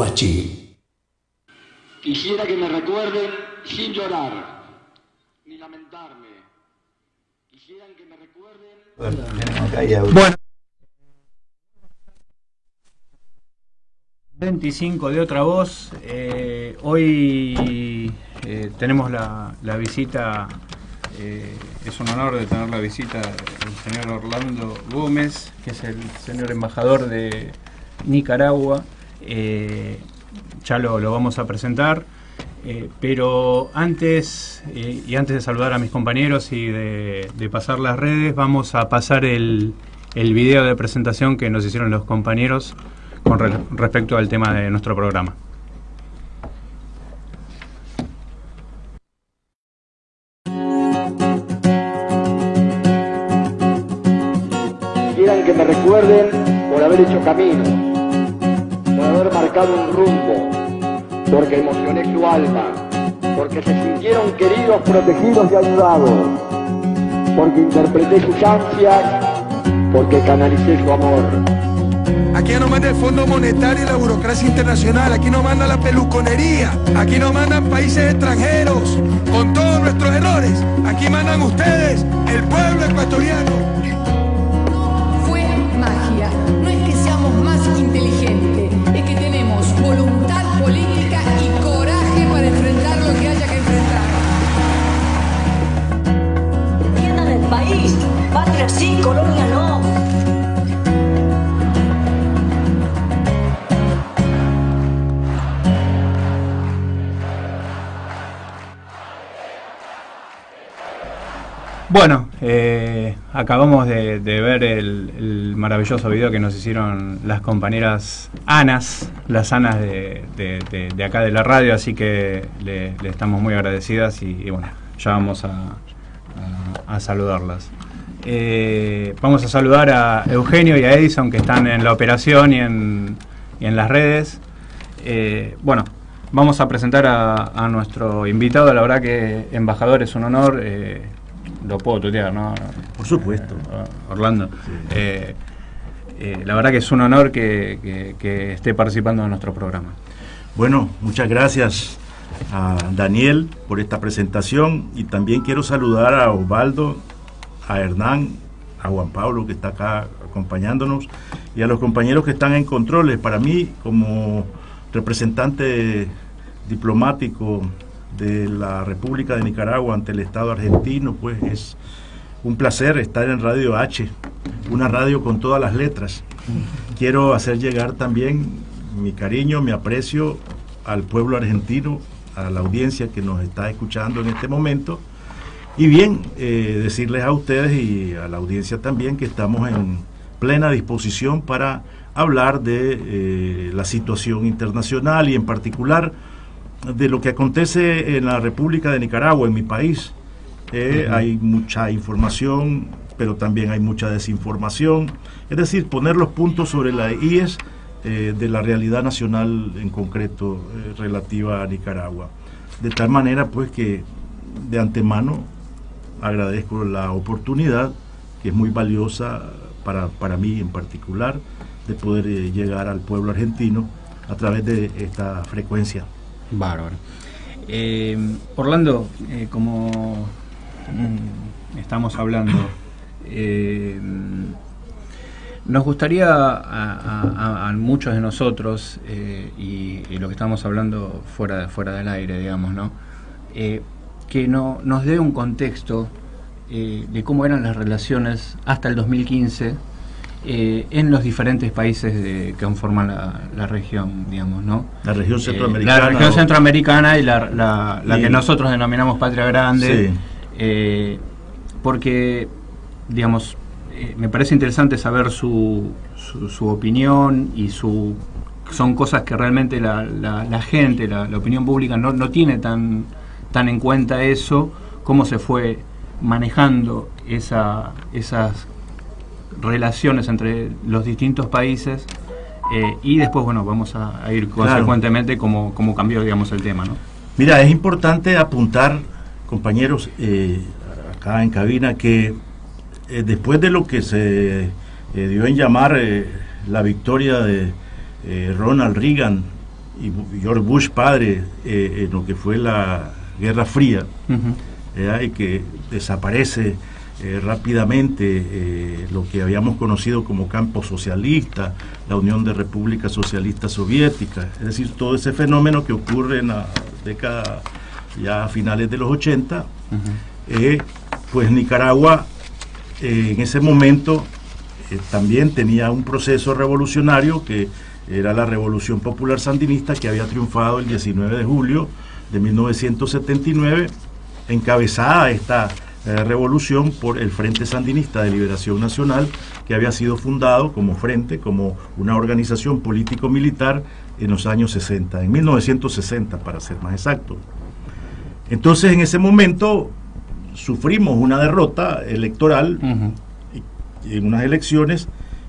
Huachi. Quisiera que me recuerden sin llorar, ni lamentarme. Quisieran que me recuerden... Bueno. 25 de Otra Voz. Hoy tenemos la visita, es un honor de tener la visita del señor Orlando Gómez, que es el señor embajador de Nicaragua. Ya lo vamos a presentar, pero antes de saludar a mis compañeros y de pasar las redes, vamos a pasar el video de presentación que nos hicieron los compañeros con respecto al tema de nuestro programa. Quieran que me recuerden por haber hecho camino, por haber marcado un rumbo, porque emocioné su alma, porque se sintieron queridos, protegidos y ayudados, porque interpreté sus ansias, porque canalicé su amor. Aquí no manda el Fondo Monetario y la burocracia internacional, aquí no manda la peluconería, aquí no mandan países extranjeros, con todos nuestros errores, aquí mandan ustedes, el pueblo ecuatoriano. Fue magia, no es que seamos más inteligentes, es que tenemos voluntad política y coraje para enfrentar lo que haya que enfrentar. Defiendan el país, patria sí, colonia no. Bueno, acabamos de ver el maravilloso video que nos hicieron las compañeras Anas, las Anas de acá de la radio, así que le estamos muy agradecidas y bueno, ya vamos a saludarlas. Vamos a saludar a Eugenio y a Edison, que están en la operación y en las redes. Bueno, vamos a presentar a nuestro invitado. La verdad que embajador es un honor. Lo puedo tutear, ¿no? Por supuesto. Orlando. Sí. La verdad que es un honor que esté participando en nuestro programa. Bueno, muchas gracias a Daniel por esta presentación y también quiero saludar a Osvaldo, a Hernán, a Juan Pablo, que está acá acompañándonos, y a los compañeros que están en controles. Para mí, como representante diplomático de la República de Nicaragua ante el Estado argentino, pues es un placer estar en Radio H, una radio con todas las letras. Quiero hacer llegar también mi cariño, mi aprecio al pueblo argentino, a la audiencia que nos está escuchando en este momento, y bien, decirles a ustedes y a la audiencia también que estamos en plena disposición para hablar de la situación internacional y en particular de lo que acontece en la República de Nicaragua, en mi país. Hay mucha información, pero también hay mucha desinformación. Es decir, poner los puntos sobre las IES de la realidad nacional en concreto relativa a Nicaragua. De tal manera, pues, que de antemano agradezco la oportunidad, que es muy valiosa para mí en particular, de poder llegar al pueblo argentino a través de esta frecuencia. Bárbaro. Orlando, como estamos hablando, nos gustaría a muchos de nosotros, y lo que estamos hablando fuera del aire, digamos, ¿no? Que nos dé un contexto de cómo eran las relaciones hasta el 2015 en los diferentes países que conforman la región, digamos, ¿no? La región centroamericana. La región centroamericana y la que nosotros denominamos Patria Grande. Sí. Porque, digamos, me parece interesante saber su opinión y son cosas que realmente la gente, la opinión pública no tiene tan en cuenta eso, cómo se fue manejando esas relaciones entre los distintos países, y después, bueno, vamos a ir consecuentemente cómo cambió, digamos, el tema, ¿no? Mira, es importante apuntar, compañeros, acá en cabina, que después de lo que se dio en llamar la victoria de Ronald Reagan y George Bush padre en lo que fue la Guerra Fría, y que desaparece rápidamente lo que habíamos conocido como campo socialista, la Unión de Repúblicas Socialistas Soviéticas, es decir, todo ese fenómeno que ocurre en la década ya a finales de los 80, pues Nicaragua en ese momento también tenía un proceso revolucionario que era la Revolución Popular Sandinista, que había triunfado el 19 de julio de 1979, encabezada esta revolución por el Frente Sandinista de Liberación Nacional, que había sido fundado como frente, como una organización político-militar en los años 60, en 1960 para ser más exacto. Entonces en ese momento sufrimos una derrota electoral en unas elecciones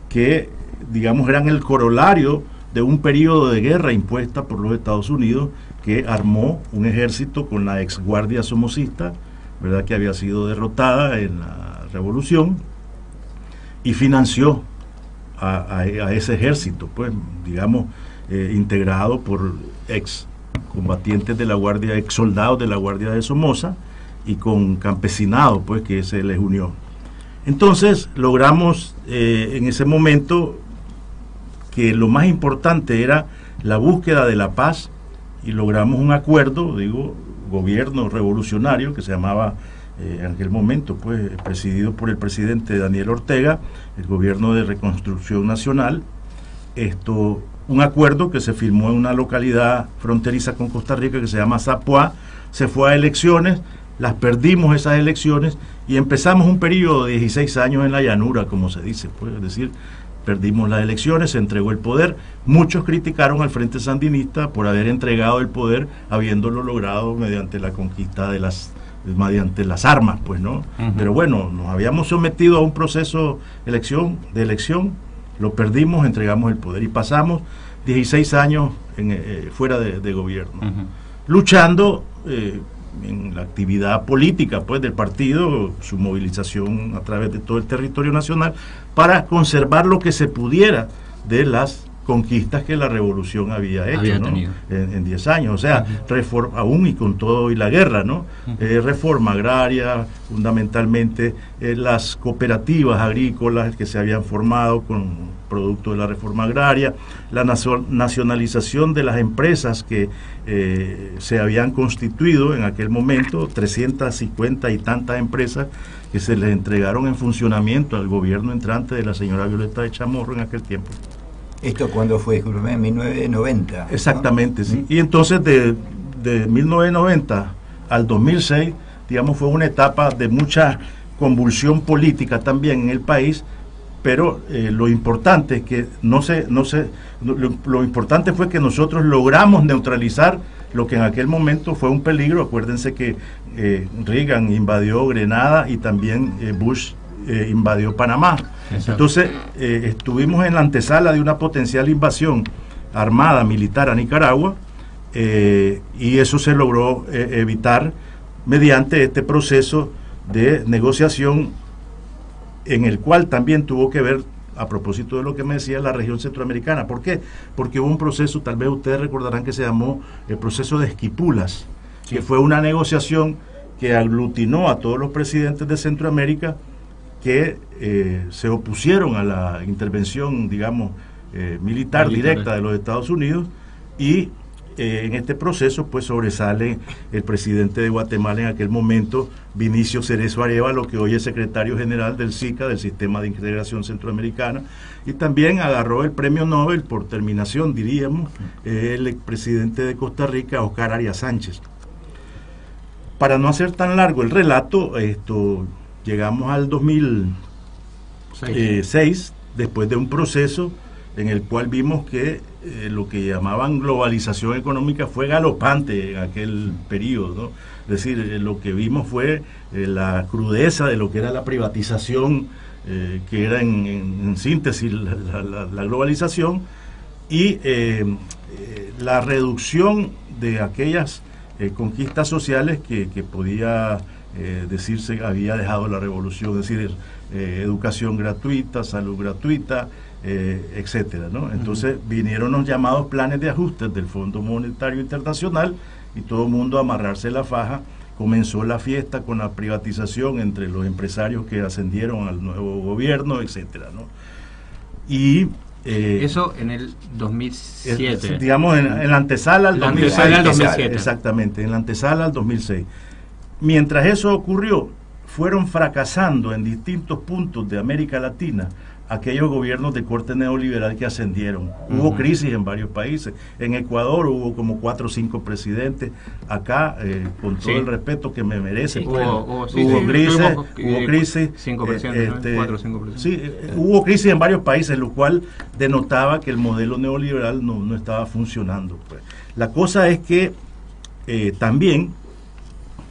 que, digamos, eran el corolario de un periodo de guerra impuesta por los Estados Unidos, que armó un ejército con la ex guardia somocista, ¿verdad?, que había sido derrotada en la revolución, y financió a ese ejército, pues, digamos, integrado por ex combatientes de la guardia, ex soldados de la guardia de Somoza, y con campesinado, pues, que se les unió. Entonces logramos en ese momento que lo más importante era la búsqueda de la paz, y logramos un acuerdo, digo, gobierno revolucionario, que se llamaba en aquel momento, pues, presidido por el presidente Daniel Ortega, el gobierno de reconstrucción nacional. Un acuerdo que se firmó en una localidad fronteriza con Costa Rica que se llama Zapuá. Se fue a elecciones, las perdimos esas elecciones, y empezamos un periodo de 16 años en la llanura, como se dice, pues, es decir, perdimos las elecciones, se entregó el poder. Muchos criticaron al Frente Sandinista por haber entregado el poder, habiéndolo logrado mediante la conquista mediante las armas, pues, ¿no? Pero bueno, nos habíamos sometido a un proceso de elección, lo perdimos, entregamos el poder y pasamos 16 años fuera de gobierno, luchando en la actividad política, pues, del partido, su movilización a través de todo el territorio nacional para conservar lo que se pudiera de las conquistas que la revolución había hecho, ¿no?, en 10 años, o sea, aún y con todo y la guerra, ¿no? Reforma agraria, fundamentalmente las cooperativas agrícolas que se habían formado con producto de la reforma agraria, la nacionalización de las empresas que se habían constituido en aquel momento, 350 y tantas empresas que se les entregaron en funcionamiento al gobierno entrante de la señora Violeta de Chamorro en aquel tiempo. ¿Esto cuándo fue? En 1990. Exactamente, ¿no? Sí. Y entonces de 1990 al 2006, digamos, fue una etapa de mucha convulsión política también en el país, pero lo importante es que lo importante fue que nosotros logramos neutralizar lo que en aquel momento fue un peligro. Acuérdense que Reagan invadió Grenada y también Bush invadió Panamá. Exacto. Entonces estuvimos en la antesala de una potencial invasión armada, militar a Nicaragua, y eso se logró evitar mediante este proceso de negociación, en el cual también tuvo que ver, a propósito de lo que me decía, la región centroamericana. ¿Por qué? Porque hubo un proceso, tal vez ustedes recordarán, que se llamó el proceso de Esquipulas, sí, que fue una negociación que aglutinó a todos los presidentes de Centroamérica que se opusieron a la intervención, digamos, militar directa de los Estados Unidos, y en este proceso pues sobresale el presidente de Guatemala en aquel momento, Vinicio Cerezo Arévalo, que hoy es secretario general del SICA, del Sistema de Integración Centroamericana, y también agarró el premio Nobel por terminación, diríamos, el expresidente de Costa Rica, Oscar Arias Sánchez. Para no hacer tan largo el relato, llegamos al 2006, después de un proceso en el cual vimos que lo que llamaban globalización económica fue galopante en aquel periodo, ¿no? Es decir, lo que vimos fue la crudeza de lo que era la privatización, que era en síntesis la globalización, y la reducción de aquellas conquistas sociales que podía decirse había dejado la revolución, es decir, educación gratuita, salud gratuita, etcétera, ¿no? Entonces vinieron los llamados planes de ajustes del Fondo Monetario Internacional y todo el mundo a amarrarse la faja. Comenzó la fiesta con la privatización entre los empresarios que ascendieron al nuevo gobierno, etcétera, ¿no? Y eso en el 2007. Digamos, en la antesala al 2006. Antesala al 2007. Exactamente, en la antesala al 2006. Mientras eso ocurrió, fueron fracasando en distintos puntos de América Latina aquellos gobiernos de corte neoliberal que ascendieron. Hubo crisis en varios países. En Ecuador hubo como 4 o 5 presidentes. Acá, con todo el respeto que me merece, hubo crisis. 5 presidentes, 4 o 5 presidentes. Sí, hubo crisis en varios países, lo cual denotaba que el modelo neoliberal no estaba funcionando. Pues. La cosa es que también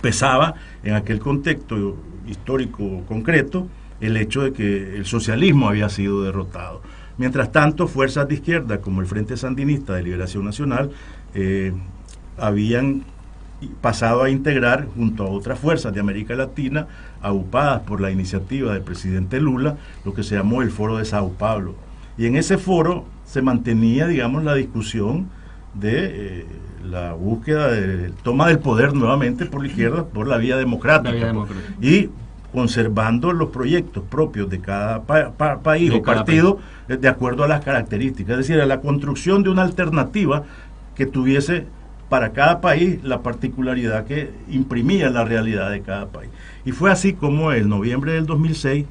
pesaba en aquel contexto histórico concreto el hecho de que el socialismo había sido derrotado. Mientras tanto, fuerzas de izquierda como el Frente Sandinista de Liberación Nacional habían pasado a integrar junto a otras fuerzas de América Latina, aupadas por la iniciativa del presidente Lula, lo que se llamó el Foro de Sao Paulo. Y en ese foro se mantenía, digamos, la discusión de la búsqueda de toma del poder nuevamente por la izquierda, por la vía democrática. Y conservando los proyectos propios de cada país o partido de acuerdo a las características, es decir, a la construcción de una alternativa que tuviese para cada país la particularidad que imprimía la realidad de cada país. Y fue así como en noviembre del 2006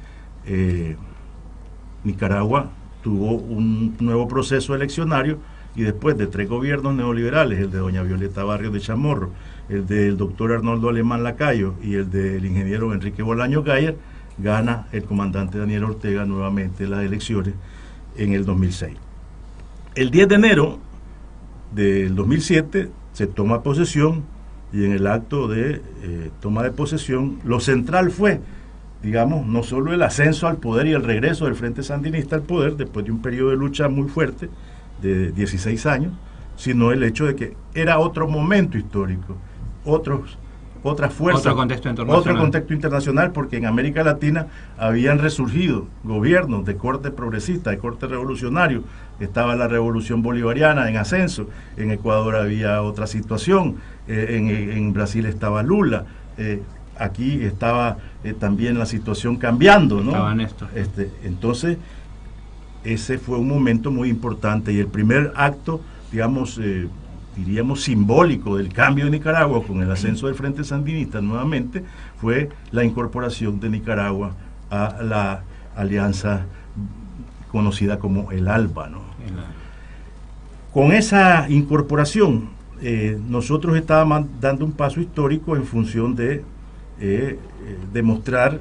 Nicaragua tuvo un nuevo proceso eleccionario y después de 3 gobiernos neoliberales, el de doña Violeta Barrios de Chamorro, el del doctor Arnoldo Alemán Lacayo y el del ingeniero Enrique Bolaño Gayer, gana el comandante Daniel Ortega nuevamente las elecciones en el 2006. El 10 de enero del 2007 se toma posesión y en el acto de toma de posesión lo central fue, digamos, no solo el ascenso al poder y el regreso del Frente Sandinista al poder después de un periodo de lucha muy fuerte de 16 años, sino el hecho de que era otro momento histórico, otras fuerzas, otro contexto internacional, porque en América Latina habían resurgido gobiernos de corte progresista, de corte revolucionario. Estaba la revolución bolivariana en ascenso, en Ecuador había otra situación, en Brasil estaba Lula, aquí estaba también la situación cambiando, ¿no? Estaba Néstor. Entonces, ese fue un momento muy importante y el primer acto, digamos, diríamos simbólico del cambio de Nicaragua con el ascenso del Frente Sandinista nuevamente, fue la incorporación de Nicaragua a la alianza conocida como el ALBA, ¿no? Con esa incorporación nosotros estábamos dando un paso histórico en función de demostrar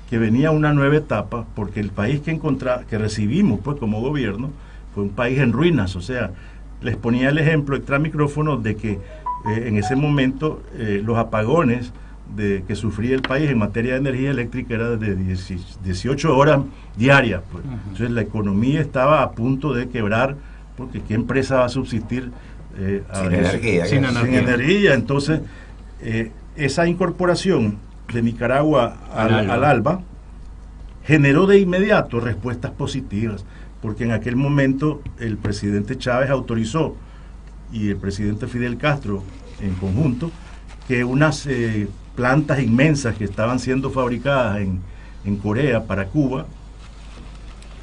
que venía una nueva etapa, porque el país que recibimos pues como gobierno fue un país en ruinas. O sea, les ponía el ejemplo extra micrófono de que en ese momento los apagones que sufría el país en materia de energía eléctrica era de 18 horas diarias, pues. Entonces la economía estaba a punto de quebrar, porque ¿qué empresa va a subsistir sin energía? Entonces esa incorporación de Nicaragua al ALBA generó de inmediato respuestas positivas, porque en aquel momento el presidente Chávez autorizó, y el presidente Fidel Castro en conjunto, que unas plantas inmensas que estaban siendo fabricadas en Corea para Cuba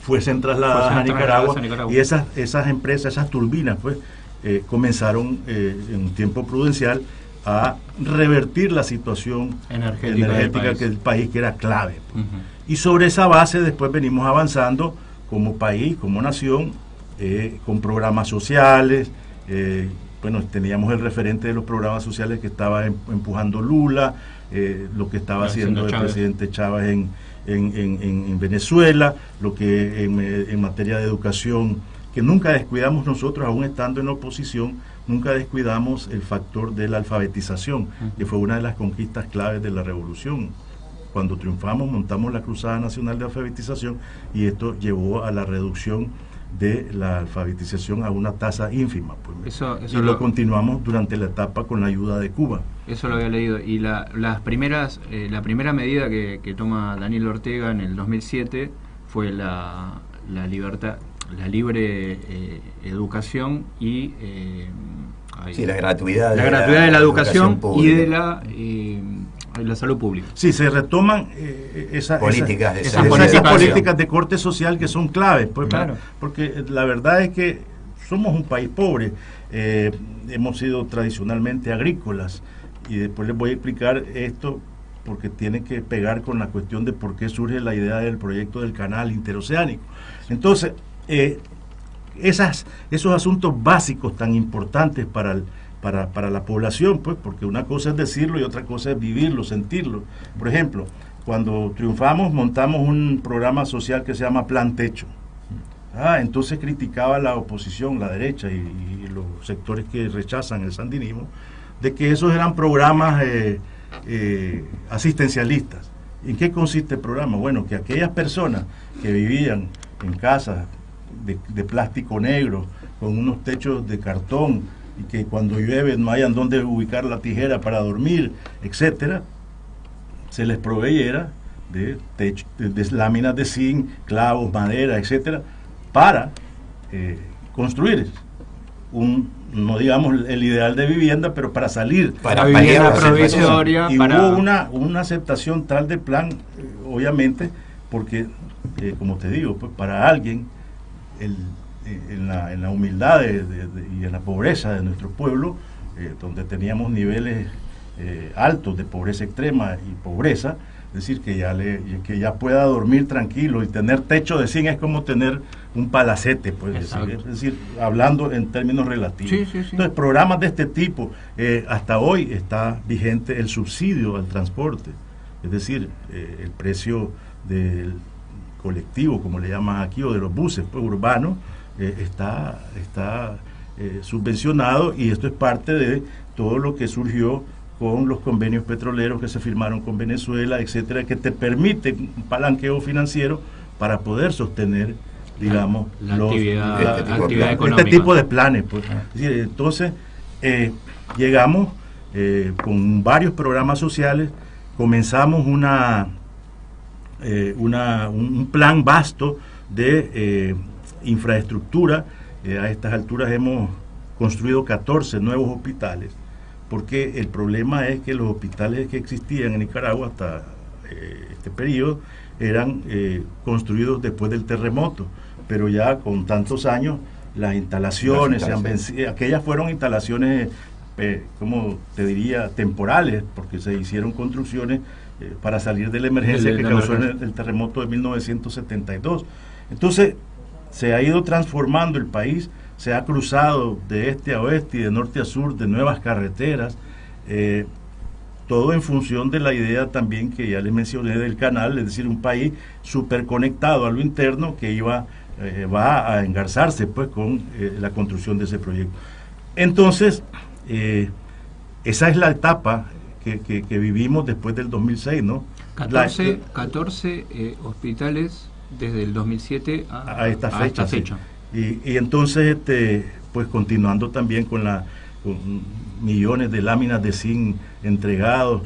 fuesen trasladadas a Nicaragua, y esas empresas, esas turbinas, pues comenzaron en un tiempo prudencial a revertir la situación energética del país, que era clave. Y sobre esa base después venimos avanzando como país, como nación, con programas sociales. Bueno, teníamos el referente de los programas sociales que estaba empujando Lula, lo que estaba haciendo el presidente Chávez en Venezuela, lo que en materia de educación, que nunca descuidamos nosotros, aún estando en la oposición, nunca descuidamos el factor de la alfabetización, que fue una de las conquistas claves de la revolución. Cuando triunfamos, montamos la Cruzada Nacional de Alfabetización, y esto llevó a la reducción de la alfabetización a una tasa ínfima, pues. Y lo continuamos durante la etapa con la ayuda de Cuba. Eso lo había leído. Y la primera medida que toma Daniel Ortega en el 2007 fue la la libertad, la libre educación y la gratuidad de la educación y de la salud pública. Sí, se retoman esas políticas de corte social que son claves, pues, claro. Porque la verdad es que somos un país pobre, hemos sido tradicionalmente agrícolas, y después les voy a explicar esto porque tiene que pegar con la cuestión de por qué surge la idea del proyecto del canal interoceánico. Entonces, esos asuntos básicos tan importantes para la población, pues, porque una cosa es decirlo y otra cosa es vivirlo, sentirlo. Por ejemplo, cuando triunfamos, montamos un programa social que se llama Plan Techo. Entonces criticaba la oposición, la derecha y los sectores que rechazan el sandinismo, de que esos eran programas asistencialistas. ¿En qué consiste el programa? Bueno, que aquellas personas que vivían en casas de plástico negro, con unos techos de cartón, y que cuando llueve no hayan dónde ubicar la tijera para dormir, etcétera, se les proveyera de láminas de zinc, clavos, madera, etcétera, para construir no digamos el ideal de vivienda, pero para salir, para vivienda provisoria. Y hubo una aceptación tal del plan, obviamente, porque, como te digo, pues para alguien, en la humildad y en la pobreza de nuestro pueblo, donde teníamos niveles altos de pobreza extrema y pobreza, es decir, que ya pueda dormir tranquilo y tener techo de zinc es como tener un palacete, pues, es decir, hablando en términos relativos. Sí. Entonces, programas de este tipo, hasta hoy está vigente el subsidio al transporte, es decir, el precio del colectivo, como le llaman aquí, o de los buses, pues, urbanos, está subvencionado, y esto es parte de todo lo que surgió con los convenios petroleros que se firmaron con Venezuela, etcétera, que te permiten un palanqueo financiero para poder sostener, digamos, este tipo de planes, pues. Es decir, entonces, llegamos con varios programas sociales, comenzamos un plan vasto de infraestructura. A estas alturas hemos construido 14 nuevos hospitales, porque el problema es que los hospitales que existían en Nicaragua hasta este periodo eran construidos después del terremoto, pero ya con tantos años las instalaciones se han vencido. Aquellas fueron instalaciones, como te diría, temporales, porque se hicieron construcciones para salir de la emergencia que causó el terremoto de 1972. Entonces se ha ido transformando el país, se ha cruzado de este a oeste y de norte a sur de nuevas carreteras, todo en función de la idea también que ya les mencioné del canal, es decir, un país súper conectado a lo interno que va a engarzarse, pues, con la construcción de ese proyecto. Entonces, esa es la etapa que vivimos después del 2006, ¿no? 14 hospitales desde el 2007 a esta fecha. Sí. Y entonces, pues, continuando también con millones de láminas de zinc entregados,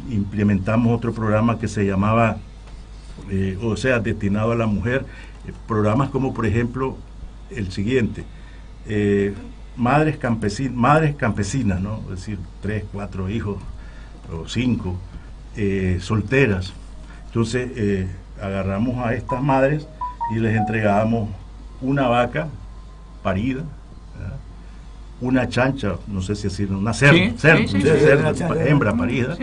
implementamos otro programa que se llamaba, destinado a la mujer, programas como, por ejemplo, el siguiente, madres campesinas, ¿no? Es decir, 3, 4 hijos o 5, solteras. Entonces, agarramos a estas madres y les entregábamos una vaca parida, ¿verdad? Una chancha, no sé si decir, una hembra parida,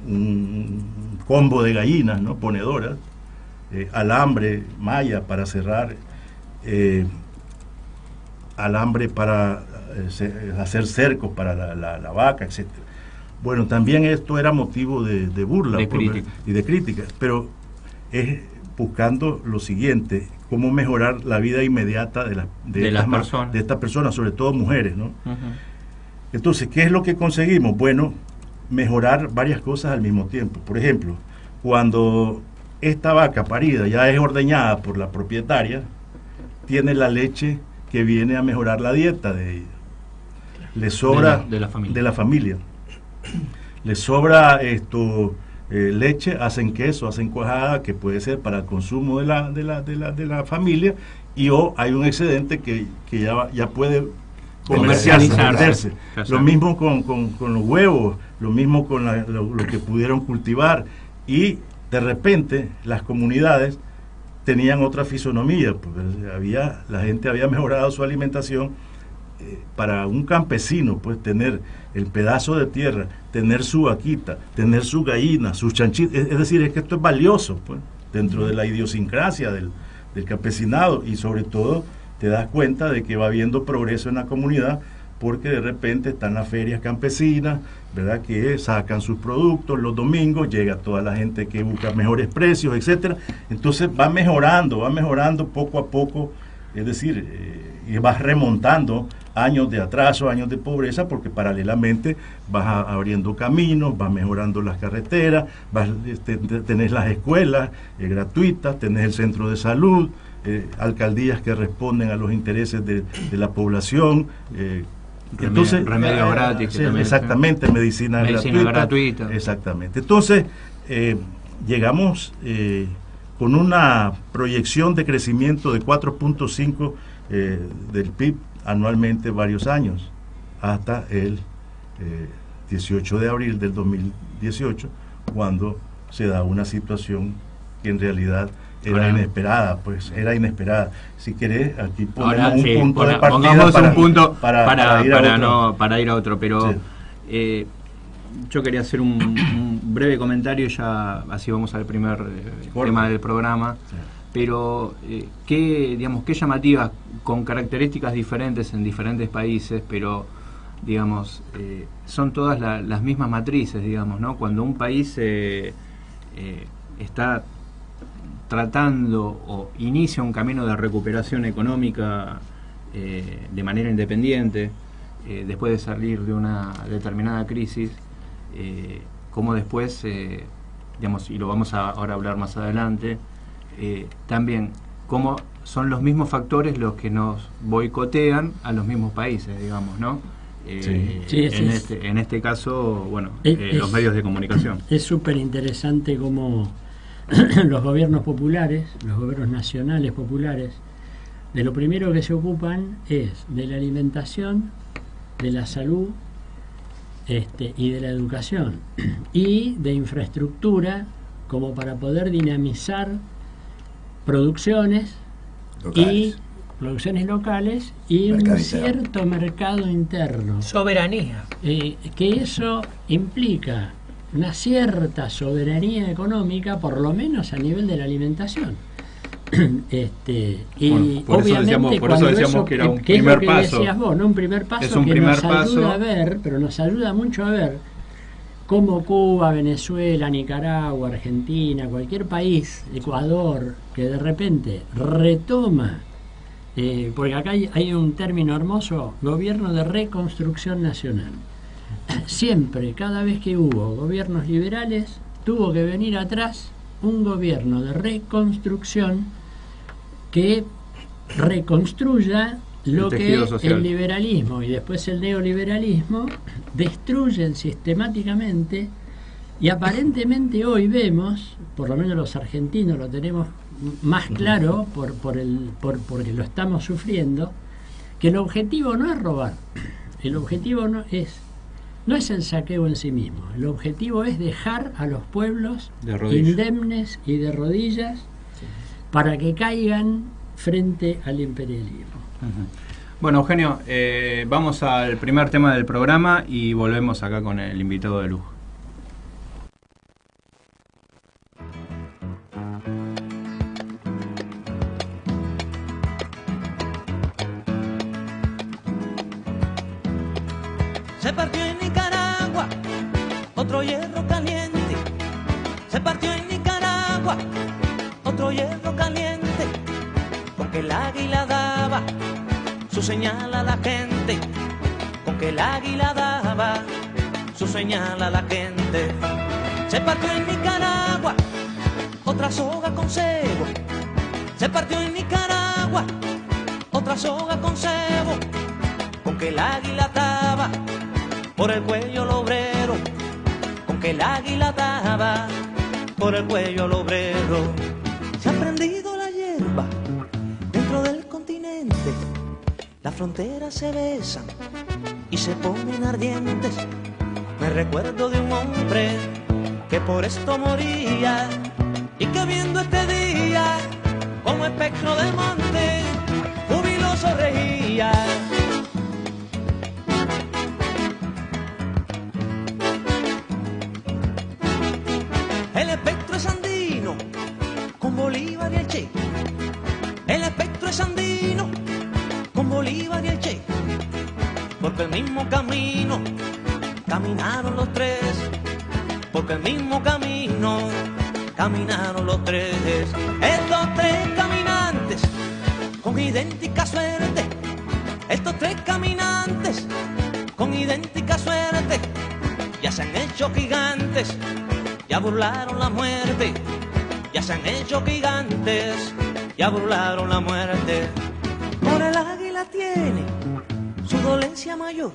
un combo de gallinas, ¿no? Ponedoras, alambre, malla para cerrar, alambre para hacer cercos para la vaca, etcétera. Bueno, también esto era motivo de burla y de crítica, pero es buscando lo siguiente: cómo mejorar la vida inmediata de estas personas, sobre todo mujeres, ¿no? Entonces, ¿qué es lo que conseguimos? Bueno, mejorar varias cosas al mismo tiempo. Por ejemplo, cuando esta vaca parida ya es ordeñada por la propietaria, tiene la leche que viene a mejorar la dieta de ella. Le sobra de la familia. Le sobra leche, hacen queso, hacen cuajada, que puede ser para el consumo de la familia, y hay un excedente que ya puede comercializarse. Lo mismo con los huevos, lo mismo con lo que pudieron cultivar, y de repente las comunidades tenían otra fisonomía, porque la gente había mejorado su alimentación. Para un campesino, pues tener el pedazo de tierra, tener su vaquita, tener su gallina, sus chanchitos, es decir, es que esto es valioso, pues, dentro de la idiosincrasia del campesinado, y sobre todo te das cuenta de que va habiendo progreso en la comunidad, porque de repente están las ferias campesinas, ¿verdad?, que sacan sus productos los domingos, llega toda la gente que busca mejores precios, etcétera. Entonces va mejorando poco a poco, es decir, y vas remontando años de atraso, años de pobreza, porque paralelamente vas abriendo caminos, vas mejorando las carreteras, tenés las escuelas gratuitas, tenés el centro de salud, alcaldías que responden a los intereses de la población, entonces remedio gratis, exactamente, medicina gratuita, exactamente. Entonces llegamos con una proyección de crecimiento de 4.5 del PIB anualmente varios años, hasta el 18 de abril del 2018, cuando se da una situación que en realidad era inesperada, Si querés, aquí ponemos un punto de partida para ir a otro, pero sí. Yo quería hacer un breve comentario, ya así vamos al primer tema del programa. Sí. Pero qué llamativas, con características diferentes en diferentes países, pero digamos son todas las mismas matrices, digamos, ¿no? Cuando un país está tratando o inicia un camino de recuperación económica de manera independiente, después de salir de una determinada crisis, como después, y lo vamos a ahora hablar más adelante, también cómo son los mismos factores los que nos boicotean a los mismos países, digamos, ¿no? En este caso, los medios de comunicación. Es súper interesante cómo los gobiernos populares, los gobiernos nacionales populares, de lo primero que se ocupan es de la alimentación, de la salud, y de la educación, y de infraestructura, como para poder dinamizar producciones locales y un cierto mercado interno. Soberanía. Que eso implica una cierta soberanía económica, por lo menos a nivel de la alimentación. Y por obviamente por eso decíamos que era un primer paso. Decías vos, ¿no? Un primer paso es un que primer nos ayuda paso. a ver, pero nos ayuda mucho a ver cómo Cuba, Venezuela, Nicaragua, Argentina, cualquier país, Ecuador, que de repente retoma, porque acá hay un término hermoso, gobierno de reconstrucción nacional. Siempre, cada vez que hubo gobiernos liberales, tuvo que venir atrás un gobierno de reconstrucción que reconstruya lo que el liberalismo y después el neoliberalismo destruyen sistemáticamente, y aparentemente hoy vemos, por lo menos los argentinos lo tenemos más claro porque lo estamos sufriendo, que el objetivo no es robar, el objetivo no es el saqueo en sí mismo, el objetivo es dejar a los pueblos indemnes y de rodillas para que caigan frente al imperialismo. Bueno, Eugenio, vamos al primer tema del programa y volvemos acá con el invitado de lujo. Se partió en Nicaragua otro hierro caliente. Se partió en Nicaragua otro hierro caliente. Porque el águila daba su señal a la gente. Porque el águila daba su señal a la gente. Se partió en Nicaragua otra soga con cebo. Se partió en Nicaragua otra soga con cebo. Con que el águila daba por el cuello al obrero, con porque el águila daba por el cuello al obrero. Se ha prendido la hierba dentro del continente, las fronteras se besan y se ponen ardientes. Me recuerdo de un hombre que por esto moría y que viendo este día como espectro del monte jubiloso regía. El espectro es andino con Bolívar y el Che. El espectro es andino con Bolívar y el Che, porque el mismo camino caminaron los tres, porque el mismo camino caminaron los tres. Estos tres caminantes con idéntica suerte, estos tres caminantes con idéntica suerte, ya se han hecho gigantes, ya burlaron la muerte, ya se han hecho gigantes, ya burlaron la muerte. Por el águila tiene su dolencia mayor,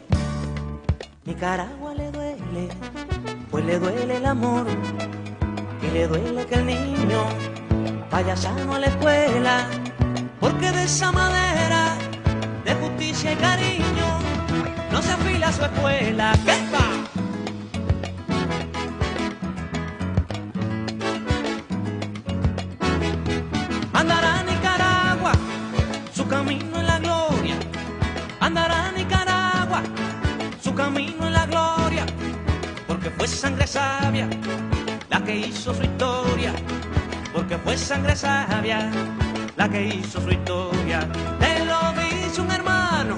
Nicaragua le duele, pues le duele el amor, y le duele que el niño vaya sano a la escuela, porque de esa madera de justicia y cariño no se afila su escuela. ¡Quepa! Andará Nicaragua su camino en la gloria, andará Nicaragua su camino en la gloria, porque fue sangre sabia la que hizo su historia, porque fue sangre sabia la que hizo su historia. Te lo dice un hermano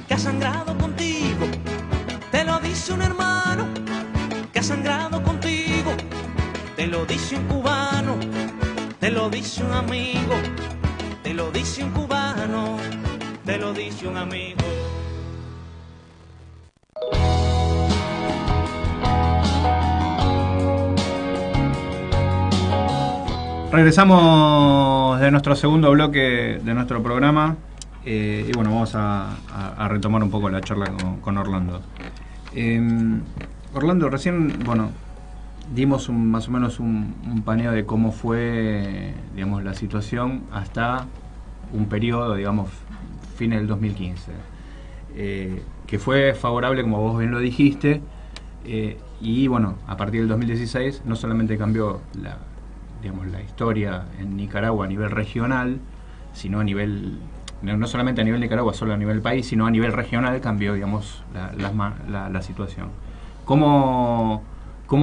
que ha sangrado contigo, te lo dice un hermano que ha sangrado contigo, te lo dice un cubano, te lo dice un amigo, te lo dice un cubano, te lo dice un amigo. Regresamos de nuestro segundo bloque de nuestro programa y bueno, vamos a retomar un poco la charla con Orlando. Orlando, recién, bueno, dimos más o menos un paneo de cómo fue, digamos, la situación hasta un periodo, digamos, fines del 2015, que fue favorable, como vos bien lo dijiste, y bueno, a partir del 2016 no solamente cambió la historia en Nicaragua a nivel regional, sino a nivel, no solamente a nivel Nicaragua, solo a nivel país, sino a nivel regional cambió, digamos, la situación. ¿Cómo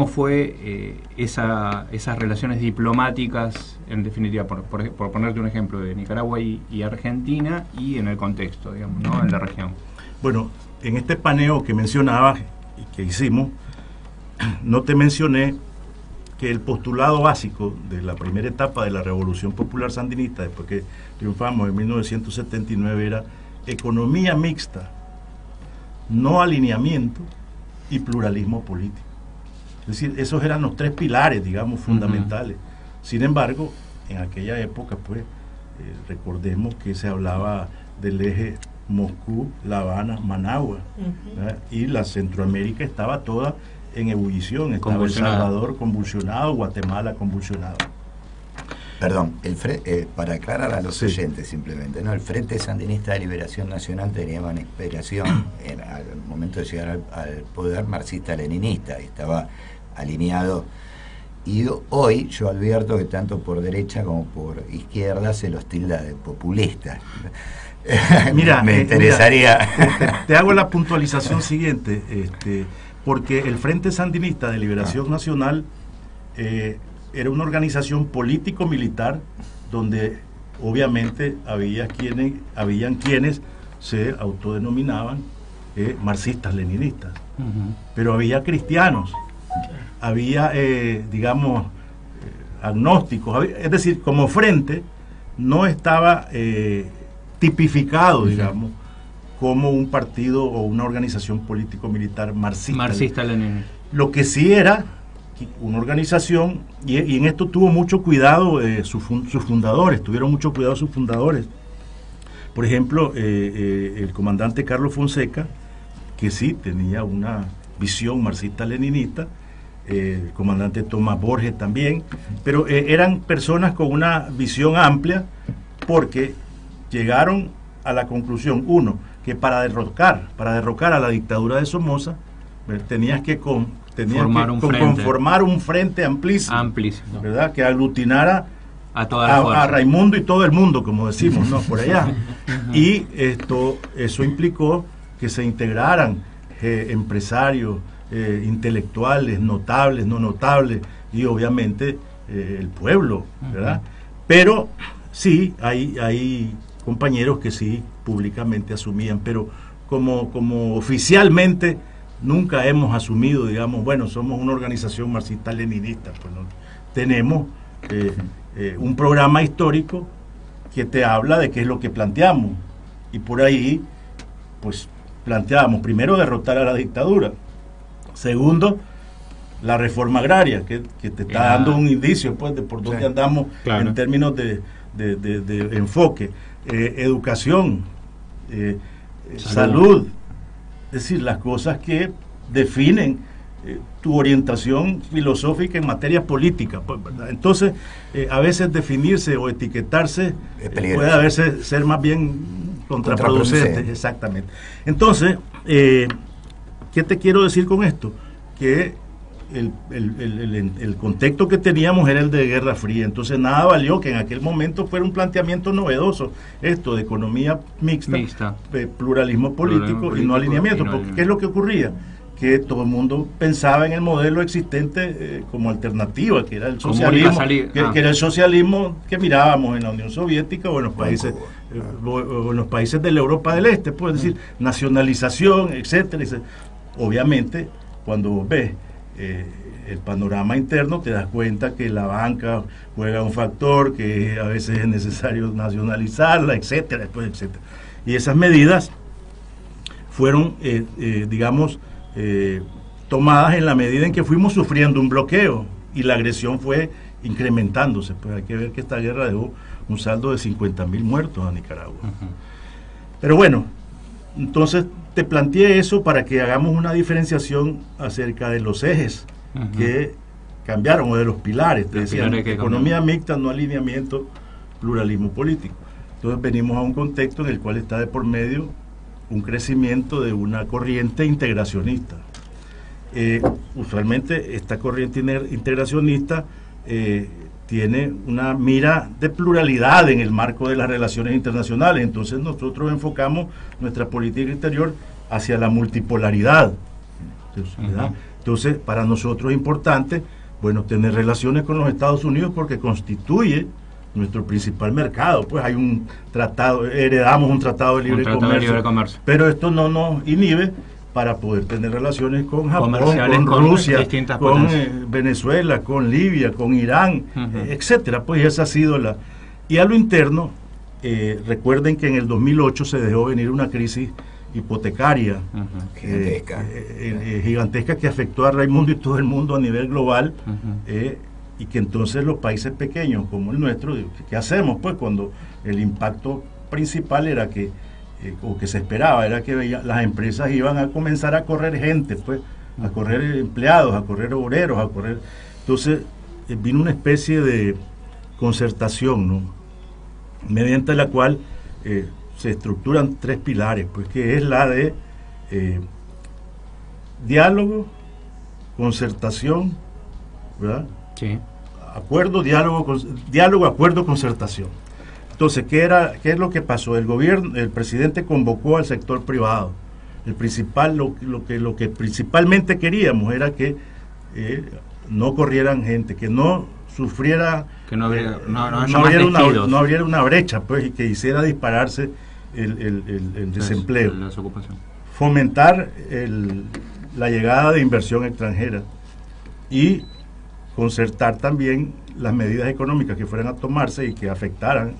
fue esas relaciones diplomáticas, en definitiva, por ponerte un ejemplo, de Nicaragua y Argentina, y en el contexto, digamos, ¿no?, en la región? Bueno, en este paneo que mencionabas y que hicimos, no te mencioné que el postulado básico de la primera etapa de la Revolución Popular Sandinista, después que triunfamos en 1979, era economía mixta, no alineamiento y pluralismo político. Es decir, esos eran los tres pilares, digamos, fundamentales. Sin embargo, en aquella época, pues, recordemos que se hablaba del eje Moscú, La Habana, Managua, y la Centroamérica estaba toda en ebullición, estaba El Salvador convulsionado, Guatemala convulsionado. Perdón, para aclarar a los oyentes simplemente, ¿no? El Frente Sandinista de Liberación Nacional tenía una inspiración al momento de llegar al poder marxista-leninista, estaba alineado, y hoy yo advierto que tanto por derecha como por izquierda se los tilda de populistas. Mira, me interesaría. Mira, te hago la puntualización siguiente, porque el Frente Sandinista de Liberación Nacional era una organización político-militar donde obviamente habían quienes se autodenominaban marxistas-leninistas, pero había cristianos, había, digamos, agnósticos, es decir, como frente no estaba tipificado, digamos, como un partido o una organización político-militar marxista-leninista. Lo que sí era una organización, y en esto tuvo mucho cuidado sus fundadores, tuvieron mucho cuidado sus fundadores. Por ejemplo, el comandante Carlos Fonseca, que sí tenía una visión marxista-leninista, el comandante Tomás Borges también, pero eran personas con una visión amplia, porque llegaron a la conclusión, uno, que para derrocar a la dictadura de Somoza, tenías que conformar un frente amplísimo, ¿verdad? Que aglutinara a Raimundo y todo el mundo, como decimos, ¿no? Por allá. Y eso implicó que se integraran empresarios, intelectuales, notables, no notables, y obviamente el pueblo, ¿verdad? Pero sí, hay compañeros que sí públicamente asumían, pero como oficialmente nunca hemos asumido, digamos, bueno, somos una organización marxista-leninista, pues no, tenemos un programa histórico que te habla de qué es lo que planteamos, y por ahí pues planteábamos primero derrotar a la dictadura, segundo la reforma agraria, que te está dando un indicio pues de por dónde andamos en términos de enfoque, educación, salud, es decir, las cosas que definen tu orientación filosófica en materia política, pues, ¿verdad? Entonces, a veces definirse o etiquetarse puede a veces ser más bien contraproducente. Exactamente. Entonces, ¿qué te quiero decir con esto? Que el contexto que teníamos era el de Guerra Fría, entonces nada valió que en aquel momento fuera un planteamiento novedoso, esto de economía mixta. Pluralismo político y no alineamiento, porque ¿qué es lo que ocurría? Que todo el mundo pensaba en el modelo existente como alternativa, que era el socialismo, que era el socialismo que mirábamos en la Unión Soviética o en los países de la Europa del Este, pues decir, nacionalización, etcétera. Obviamente, cuando ves el panorama interno, te das cuenta que la banca juega un factor, que a veces es necesario nacionalizarla, etcétera, etcétera. Y esas medidas fueron, tomadas en la medida en que fuimos sufriendo un bloqueo y la agresión fue incrementándose. Pues hay que ver que esta guerra dejó un saldo de 50.000 muertos a Nicaragua. Pero bueno, entonces te planteé eso para que hagamos una diferenciación acerca de los ejes que cambiaron, o de los pilares. Te decía, economía mixta, no alineamiento, pluralismo político. Entonces venimos a un contexto en el cual está de por medio un crecimiento de una corriente integracionista. Usualmente esta corriente integracionista tiene una mira de pluralidad en el marco de las relaciones internacionales, entonces nosotros enfocamos nuestra política interior hacia la multipolaridad, ¿verdad? Entonces para nosotros es importante, bueno, tener relaciones con los Estados Unidos porque constituye nuestro principal mercado. Pues hay un tratado, heredamos un tratado de libre comercio, pero esto no nos inhibe para poder tener relaciones con Japón, con Rusia, con Venezuela, con Libia, con Irán, etcétera. Pues esa ha sido la... Y a lo interno, recuerden que en el 2008 se dejó venir una crisis hipotecaria gigantesca que afectó a Raimundo y todo el mundo a nivel global, y que entonces los países pequeños como el nuestro, ¿qué hacemos? Pues cuando el impacto principal era que o que se esperaba, era que las empresas iban a comenzar a correr gente, pues, a correr empleados, a correr obreros, a correr... Entonces, vino una especie de concertación, ¿no? Mediante la cual se estructuran tres pilares, pues, que es la de diálogo, concertación, ¿verdad? Sí. Acuerdo, diálogo, acuerdo, concertación. Entonces, ¿qué es lo que pasó? El presidente convocó al sector privado. Lo que principalmente queríamos era que no corrieran gente, que no sufriera, que no abriera una brecha, pues, y que hiciera dispararse el desempleo. La desocupación. Fomentar la llegada de inversión extranjera y concertar también las medidas económicas que fueran a tomarse y que afectaran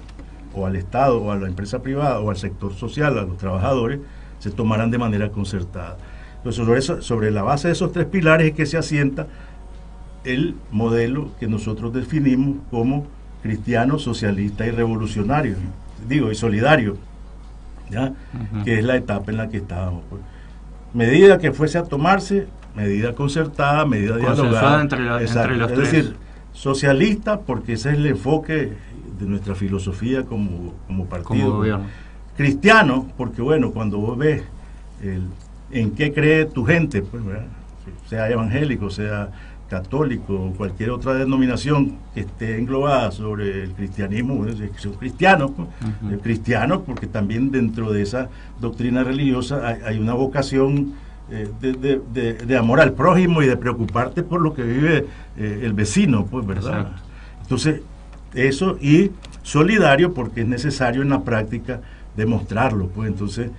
o al Estado, o a la empresa privada, o al sector social, a los trabajadores, se tomarán de manera concertada. Entonces, sobre la base de esos tres pilares es que se asienta el modelo que nosotros definimos como cristiano, socialista y revolucionario, y solidario, ¿ya? Que es la etapa en la que estábamos. Pues. Medida que fuese a tomarse, medida concertada, medida dialogada. Entre los es tres. decir, socialista, porque ese es el enfoque de nuestra filosofía como partido. Como gobierno. Cristiano, porque bueno, cuando vos ves en qué cree tu gente, pues, ¿verdad? Sea evangélico, sea católico, cualquier otra denominación que esté englobada sobre el cristianismo, son cristianos, pues. Cristianos, porque también dentro de esa doctrina religiosa hay una vocación de amor al prójimo y de preocuparte por lo que vive el vecino, pues, ¿verdad? Exacto. Entonces, eso, y solidario, porque es necesario en la práctica demostrarlo, pues. Entonces,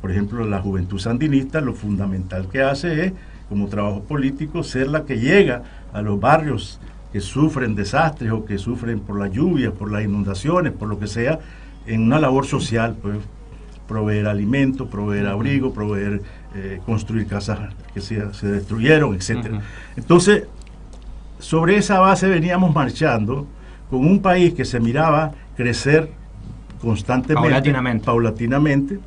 por ejemplo, la Juventud Sandinista, lo fundamental que hace es, como trabajo político, ser la que llega a los barrios que sufren desastres o que sufren por las lluvias, por las inundaciones, por lo que sea, en una labor social, pues, proveer alimento, proveer abrigo, proveer, construir casas que se destruyeron, etcétera. Entonces, sobre esa base veníamos marchando con un país que se miraba crecer constantemente, paulatinamente,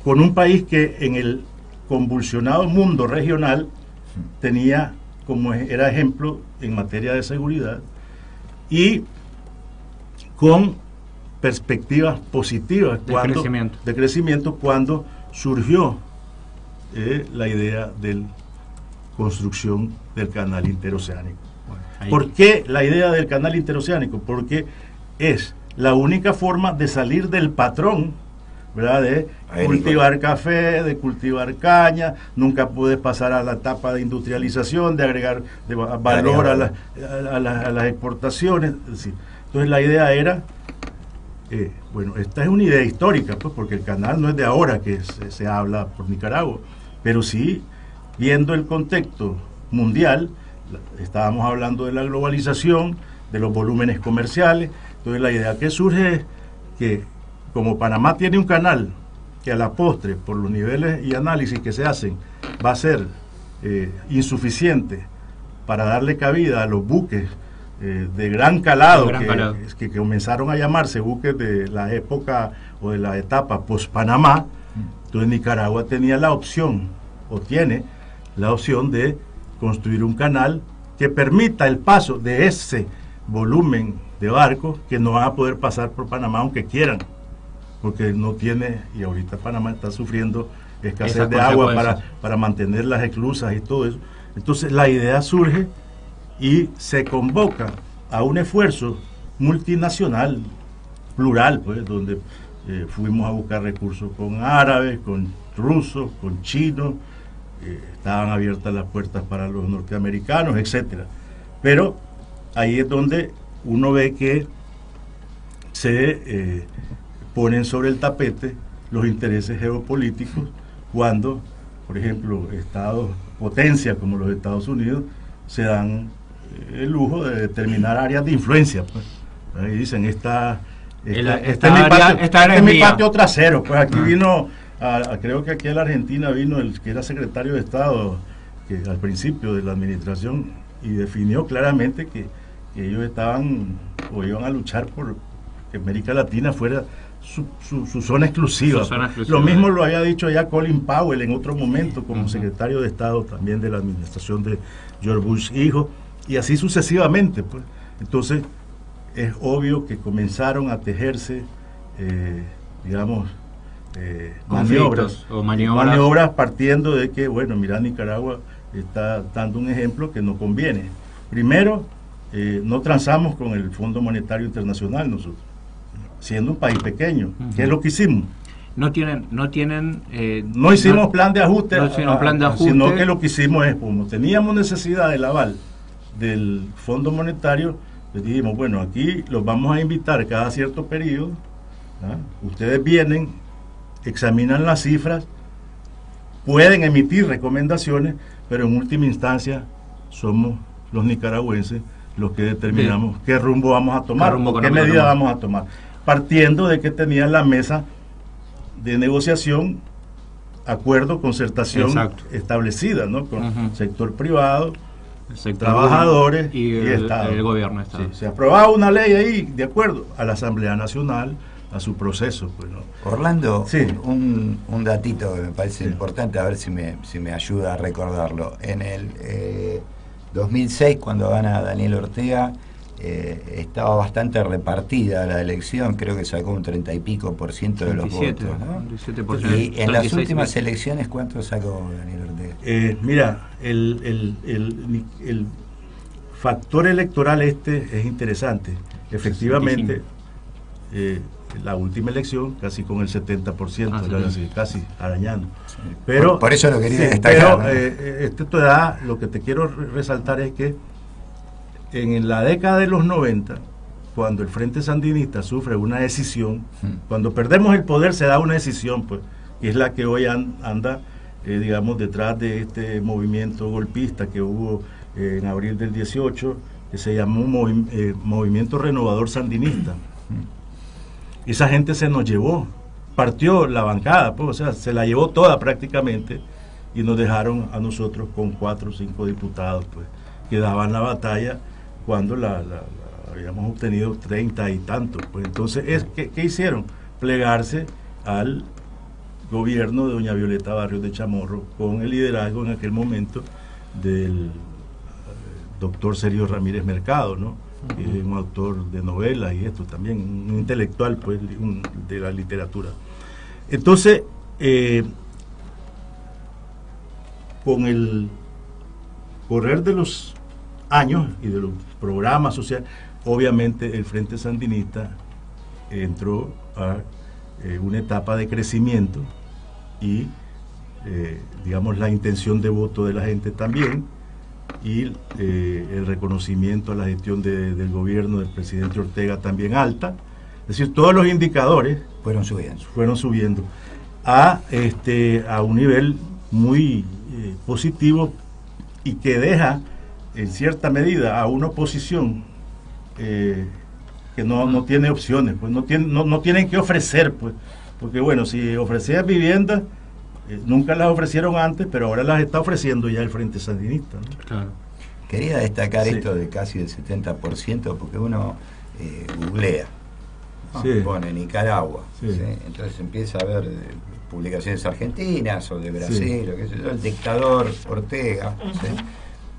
con un país que en el convulsionado mundo regional tenía como era ejemplo en materia de seguridad y con perspectivas positivas de crecimiento cuando surgió la idea de construcción del canal interoceánico. Bueno, ¿por qué la idea del canal interoceánico? Porque es la única forma de salir del patrón, ¿verdad? De cultivar café, de cultivar caña. Nunca puedes pasar a la etapa de industrialización, de agregar valor a las exportaciones. Es decir, entonces la idea era, bueno, esta es una idea histórica, pues, porque el canal no es de ahora que se habla por Nicaragua, pero sí, viendo el contexto mundial, estábamos hablando de la globalización, de los volúmenes comerciales. Entonces la idea que surge es que, como Panamá tiene un canal que a la postre, por los niveles y análisis que se hacen, va a ser insuficiente para darle cabida a los buques de gran calado, que comenzaron a llamarse buques de la época o de la etapa post-Panamá. Entonces Nicaragua tenía la opción, o tiene la opción, de construir un canal que permita el paso de ese volumen de barcos que no van a poder pasar por Panamá aunque quieran, porque no tiene, y ahorita Panamá está sufriendo escasez de agua para mantener las esclusas y todo eso. Entonces la idea surge y se convoca a un esfuerzo multinacional, plural, pues, donde fuimos a buscar recursos con árabes, con rusos, con chinos, estaban abiertas las puertas para los norteamericanos, etcétera. Pero ahí es donde uno ve que se ponen sobre el tapete los intereses geopolíticos cuando, por ejemplo, estados, potencias como los Estados Unidos, se dan el lujo de determinar áreas de influencia, pues. Ahí dicen, este es mi patio trasero, pues aquí vino, creo que aquí a la Argentina vino el que era secretario de Estado, que al principio de la administración, y definió claramente que ellos estaban o iban a luchar por que América Latina fuera su zona exclusiva. Lo mismo lo había dicho ya Colin Powell en otro momento como secretario de Estado también de la administración de George Bush hijo, y así sucesivamente, pues. Entonces es obvio que comenzaron a tejerse maniobras partiendo de que, bueno, mira, Nicaragua está dando un ejemplo que no conviene. Primero, no transamos con el Fondo Monetario Internacional nosotros, siendo un país pequeño. ¿Qué es lo que hicimos? No hicimos plan de ajuste, sino que lo que hicimos es, como teníamos necesidad del aval del Fondo Monetario, les dijimos, bueno, aquí los vamos a invitar cada cierto periodo, ustedes vienen, examinan las cifras, pueden emitir recomendaciones, pero en última instancia somos los nicaragüenses los que determinamos qué rumbo vamos a tomar, qué medida vamos a tomar, partiendo de que tenían la mesa de negociación, acuerdo, concertación establecida, ¿no? Con sector privado, trabajadores y Estado. El gobierno. Sí, se aprobaba una ley ahí, de acuerdo, a la Asamblea Nacional, su proceso. Pues, ¿no? Orlando, sí. un datito que me parece importante, a ver si me ayuda a recordarlo. En el 2006, cuando gana Daniel Ortega, estaba bastante repartida la elección, creo que sacó un 30 y pico % de los votos, ¿no? 37%. Y en las últimas elecciones, ¿cuánto sacó Daniel Ortega? Mira, el factor electoral es interesante. Efectivamente, la última elección casi con el 70%, casi arañando. Sí. Pero, por eso lo quería destacar. Pero esto te da, lo que te quiero resaltar es que en la década de los 90, cuando el Frente Sandinista sufre una decisión, cuando perdemos el poder se da una decisión, pues, que es la que hoy anda, digamos, detrás de este movimiento golpista que hubo en abril del 18, que se llamó Movimiento Renovador Sandinista. Esa gente se nos llevó, partió la bancada, pues, o sea, se la llevó toda prácticamente, y nos dejaron a nosotros con 4 o 5 diputados, pues, que daban la batalla cuando habíamos obtenido 30 y tantos. Pues entonces, ¿qué hicieron? Plegarse al gobierno de doña Violeta Barrios de Chamorro, con el liderazgo en aquel momento del doctor Sergio Ramírez Mercado, ¿no? Que es un autor de novelas y esto también, un intelectual, pues, de la literatura. Entonces, con el correr de los años y de los programas sociales, obviamente el Frente Sandinista entró a una etapa de crecimiento y digamos la intención de voto de la gente también, y el reconocimiento a la gestión del gobierno del presidente Ortega también alta. Es decir, todos los indicadores fueron subiendo a un nivel muy positivo, y que deja en cierta medida a una oposición que no tiene opciones, pues no tienen que ofrecer, pues, porque bueno, si ofrecían viviendas, nunca las ofrecieron antes, pero ahora las está ofreciendo ya el Frente Sandinista, ¿no? Claro. Quería destacar esto de casi el 70%, porque uno googlea, ¿no? Pone Nicaragua, ¿sí? Entonces empieza a ver publicaciones argentinas o de Brasil, o qué sé yo, el dictador Ortega, ¿sí?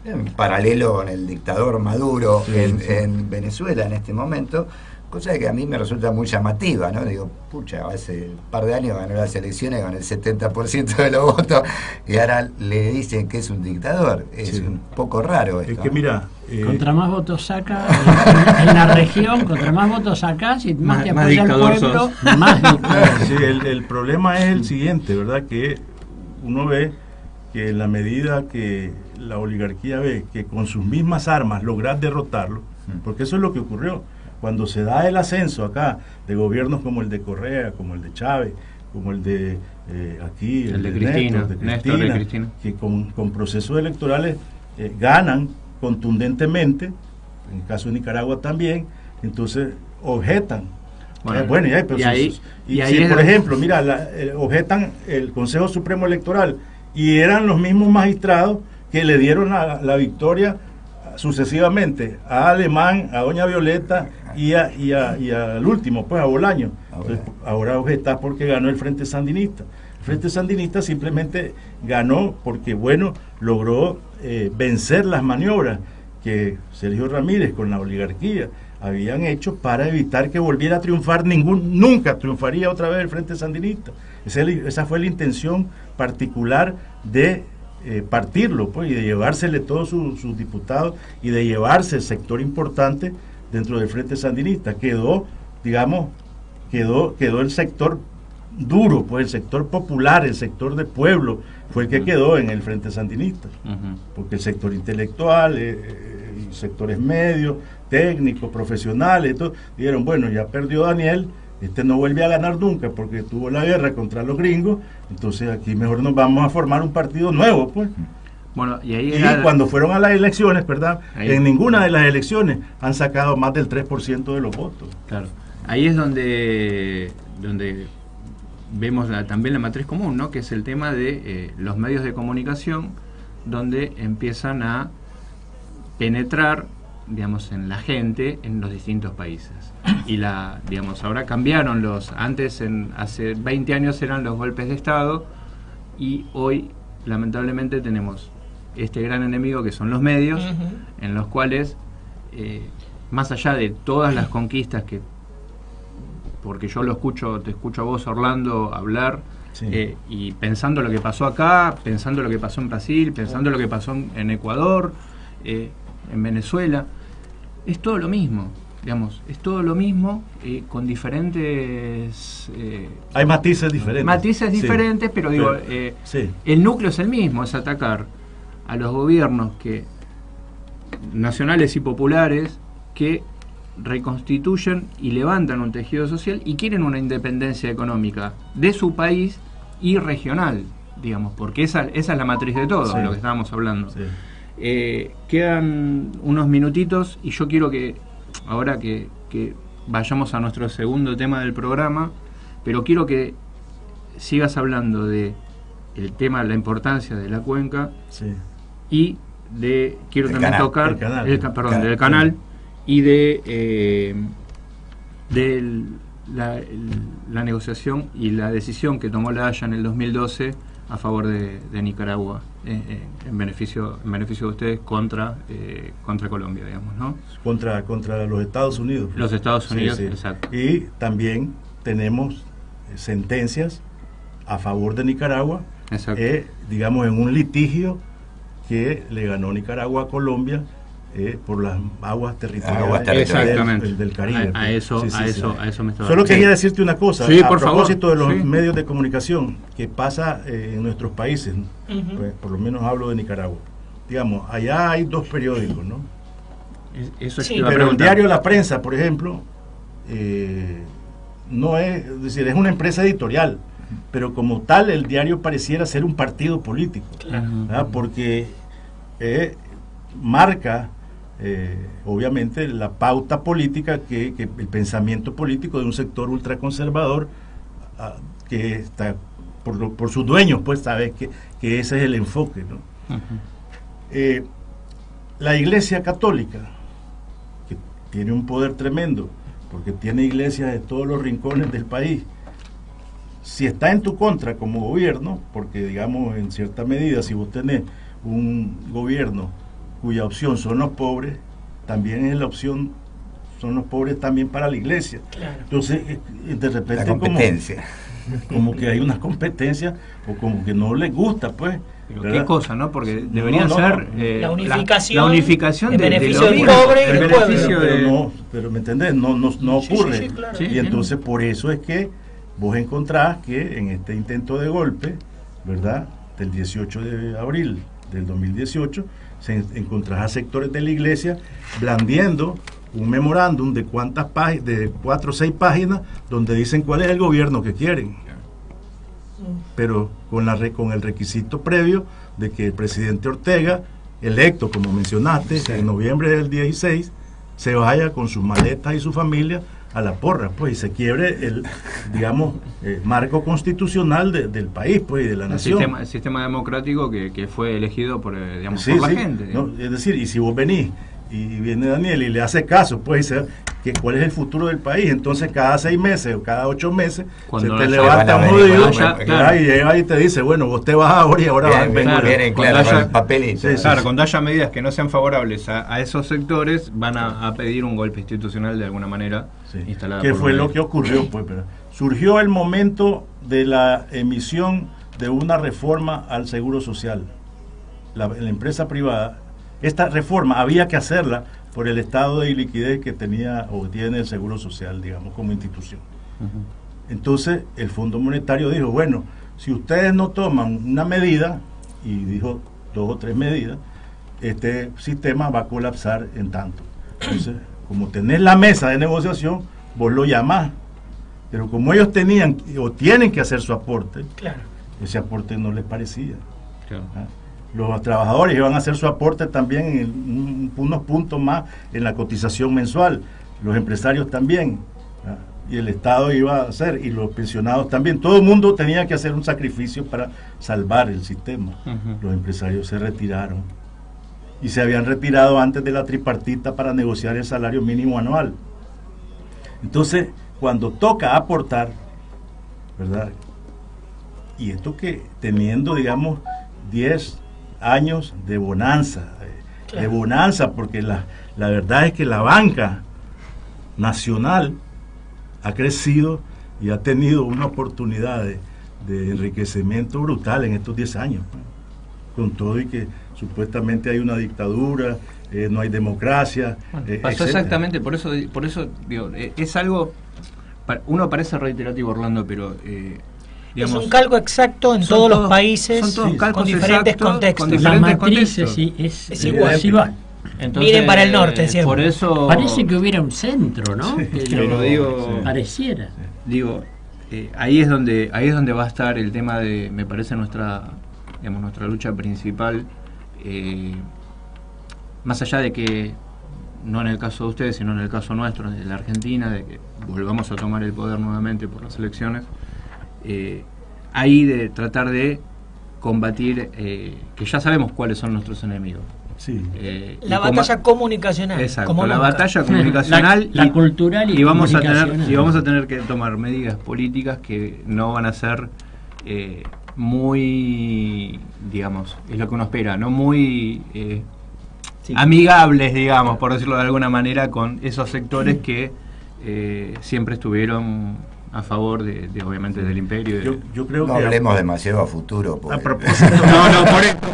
En paralelo con el dictador Maduro en Venezuela en este momento, cosa que a mí me resulta muy llamativa, ¿no? Digo, pucha, hace un par de años ganó las elecciones con el 70% de los votos y ahora le dicen que es un dictador. Es un poco raro esto. Es que mira, contra más votos saca en la región, contra más votos sacas y más te apoya el pueblo, más dictador. Sí, el problema es el siguiente, ¿verdad? Que uno ve que en la medida que la oligarquía ve que con sus mismas armas lograr derrotarlo, porque eso es lo que ocurrió cuando se da el ascenso acá de gobiernos como el de Correa, como el de Chávez, como el de aquí, el de Cristina, que con procesos electorales ganan contundentemente, en el caso de Nicaragua también, entonces objetan. Por ejemplo, mira, objetan el Consejo Supremo Electoral, y eran los mismos magistrados que le dieron la victoria sucesivamente a Alemán, a doña Violeta y al último, pues a Bolaño. Ahora objetás porque ganó el Frente Sandinista. El Frente Sandinista simplemente ganó porque, bueno, logró vencer las maniobras que Sergio Ramírez con la oligarquía habían hecho para evitar que volviera a triunfar nunca triunfaría otra vez el Frente Sandinista. Esa fue la intención particular de partirlo, pues, y de llevársele todos sus diputados y de llevarse el sector importante dentro del Frente Sandinista. Quedó el sector duro, pues el sector popular, el sector de pueblo, fue el que quedó en el Frente Sandinista, porque el sector intelectual, sectores medios, técnicos, profesionales, todo, dijeron, bueno, ya perdió Daniel, no vuelve a ganar nunca porque tuvo la guerra contra los gringos, entonces aquí mejor nos vamos a formar un partido nuevo, pues. Bueno, y cuando fueron a las elecciones, ¿verdad? En ninguna de las elecciones han sacado más del 3% de los votos. Claro. Ahí es donde vemos también la matriz común, ¿no? Que es el tema de los medios de comunicación, donde empiezan a penetrar digamos, en la gente en los distintos países. Y digamos, ahora cambiaron antes, hace 20 años eran los golpes de Estado, y hoy lamentablemente tenemos este gran enemigo que son los medios, en los cuales, más allá de todas las conquistas porque yo te escucho a vos, Orlando, hablar, y pensando lo que pasó acá, pensando lo que pasó en Brasil, pensando lo que pasó en Ecuador, en Venezuela, es todo lo mismo, digamos, es todo lo mismo, con diferentes... hay matices diferentes. Matices diferentes, pero digo, el núcleo es el mismo, es atacar a los gobiernos nacionales y populares que reconstituyen y levantan un tejido social y quieren una independencia económica de su país y regional, digamos, porque esa es la matriz de todo, lo que estábamos hablando. Quedan unos minutitos y yo quiero que ahora que vayamos a nuestro segundo tema del programa, pero quiero que sigas hablando de el tema, la importancia de la cuenca, y quiero también tocar del canal y de la negociación y la decisión que tomó la Haya en el 2012 a favor de Nicaragua, en beneficio de ustedes contra Colombia, digamos, ¿no? Contra los Estados Unidos. Los Estados Unidos, exacto. Y también tenemos sentencias a favor de Nicaragua, digamos, en un litigio que le ganó Nicaragua a Colombia por las aguas territoriales del Caribe. A eso me estaba... Solo quería decirte una cosa, a propósito de los medios de comunicación, que pasa en nuestros países, pues, por lo menos hablo de Nicaragua. Digamos, allá hay 2 periódicos, ¿no? Pero el diario La Prensa, por ejemplo, no es decir, es una empresa editorial, pero como tal el diario pareciera ser un partido político, porque marca obviamente la pauta política que el pensamiento político de un sector ultraconservador, que está por sus dueños, pues sabe que ese es el enfoque, ¿no? La Iglesia Católica, que tiene un poder tremendo porque tiene iglesias de todos los rincones del país, si está en tu contra como gobierno, porque digamos en cierta medida si vos tenés un gobierno cuya opción son los pobres, también es la opción, son los pobres también para la iglesia. Entonces, de repente la competencia. Como que hay una competencia, o como que no les gusta, pues. Pero qué cosa, ¿no? Porque deberían ser la unificación, la unificación en beneficio del pobre y del pueblo. Pero ¿me entendés? No ocurre. Claro. Y entonces por eso es que vos encontrás que en este intento de golpe, ¿verdad?, del 18 de abril del 2018, encontrás a sectores de la iglesia blandiendo un memorándum de cuántas páginas, de 4 o 6 páginas, donde dicen cuál es el gobierno que quieren, pero con el requisito previo de que el presidente Ortega, electo como mencionaste, en noviembre del 16, se vaya con sus maletas y su familia a la porra, pues, y se quiebre el, digamos, marco constitucional del país, pues, y de la nación. El sistema democrático que fue elegido por, digamos, por la gente. No, es decir, y si vos venís y viene Daniel y le hace caso, pues, cuál es el futuro del país, entonces cada 6 meses o cada 8 meses cuando se te levanta un jodido y llega y te dice, bueno, vos te vas ahora y ahora vas a venir. Cuando haya medidas que no sean favorables a esos sectores, van a pedir un golpe institucional de alguna manera instalado. Que fue lo que ocurrió, pues, pero surgió el momento de la emisión de una reforma al Seguro Social. La empresa privada, esta reforma había que hacerla por el estado de iliquidez que tenía o tiene el Seguro Social, digamos, como institución. Entonces el Fondo Monetario dijo, bueno, si ustedes no toman una medida, y dijo 2 o 3 medidas, este sistema va a colapsar en tanto. Entonces, como tenés la mesa de negociación, vos lo llamás, pero como ellos tenían o tienen que hacer su aporte, ese aporte no les parecía. Los trabajadores iban a hacer su aporte también en unos puntos más en la cotización mensual, los empresarios también, y el Estado iba a hacer, y los pensionados también. Todo el mundo tenía que hacer un sacrificio para salvar el sistema. Los empresarios se retiraron y se habían retirado antes de la tripartita para negociar el salario mínimo anual. Entonces, cuando toca aportar, ¿verdad? Y esto que teniendo, digamos, 10 años de bonanza, porque la verdad es que la banca nacional ha crecido y ha tenido una oportunidad de enriquecimiento brutal en estos 10 años, con todo y que supuestamente hay una dictadura, no hay democracia. Pasó etcétera. exactamente, por eso digo, es algo, uno parece reiterativo, Orlando, pero digamos, es un calco exacto en todos los países, son todos calcos con diferentes exactos, contextos. con diferentes La matriz contextos. sí, Es igual. Entonces, miren para el norte siempre. Por eso Parece que hubiera un centro, ¿no? Sí, que pero digo, pareciera. digo, ahí es donde va a estar el tema de, me parece, nuestra lucha principal, más allá de que no en el caso de ustedes, sino en el caso nuestro, de la Argentina, de que volvamos a tomar el poder nuevamente por las elecciones, ahí de tratar de combatir, que ya sabemos cuáles son nuestros enemigos. Sí. La batalla comunicacional. Exacto, como la nunca. batalla comunicacional La cultural y vamos a comunicacional. tener que tomar medidas políticas que no van a ser muy, digamos, es lo que uno espera, no muy amigables, digamos, por decirlo de alguna manera, con esos sectores que siempre estuvieron a favor de obviamente del imperio. Yo creo No que hablemos demasiado a futuro. a propósito, por esto.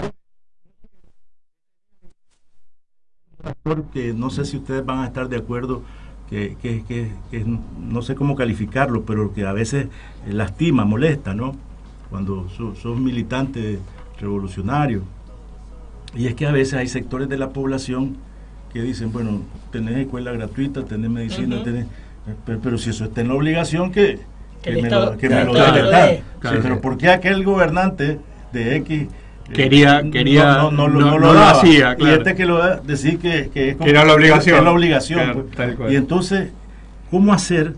porque no sé si ustedes van a estar de acuerdo que no sé cómo calificarlo, pero que a veces lastima, molesta, ¿no? Cuando son militantes revolucionarios. Y es que a veces hay sectores de la población que dicen, bueno, tenés escuela gratuita, tenés medicina, tenés, pero si eso está en la obligación que me lo debe dar. Claro. Sí, pero ¿por qué aquel gobernante de X Quería no lo hacía, claro. Y este que lo da, decir que es como, Que era la obligación. que es la obligación, Claro, pues. tal cual. Y entonces, ¿cómo hacer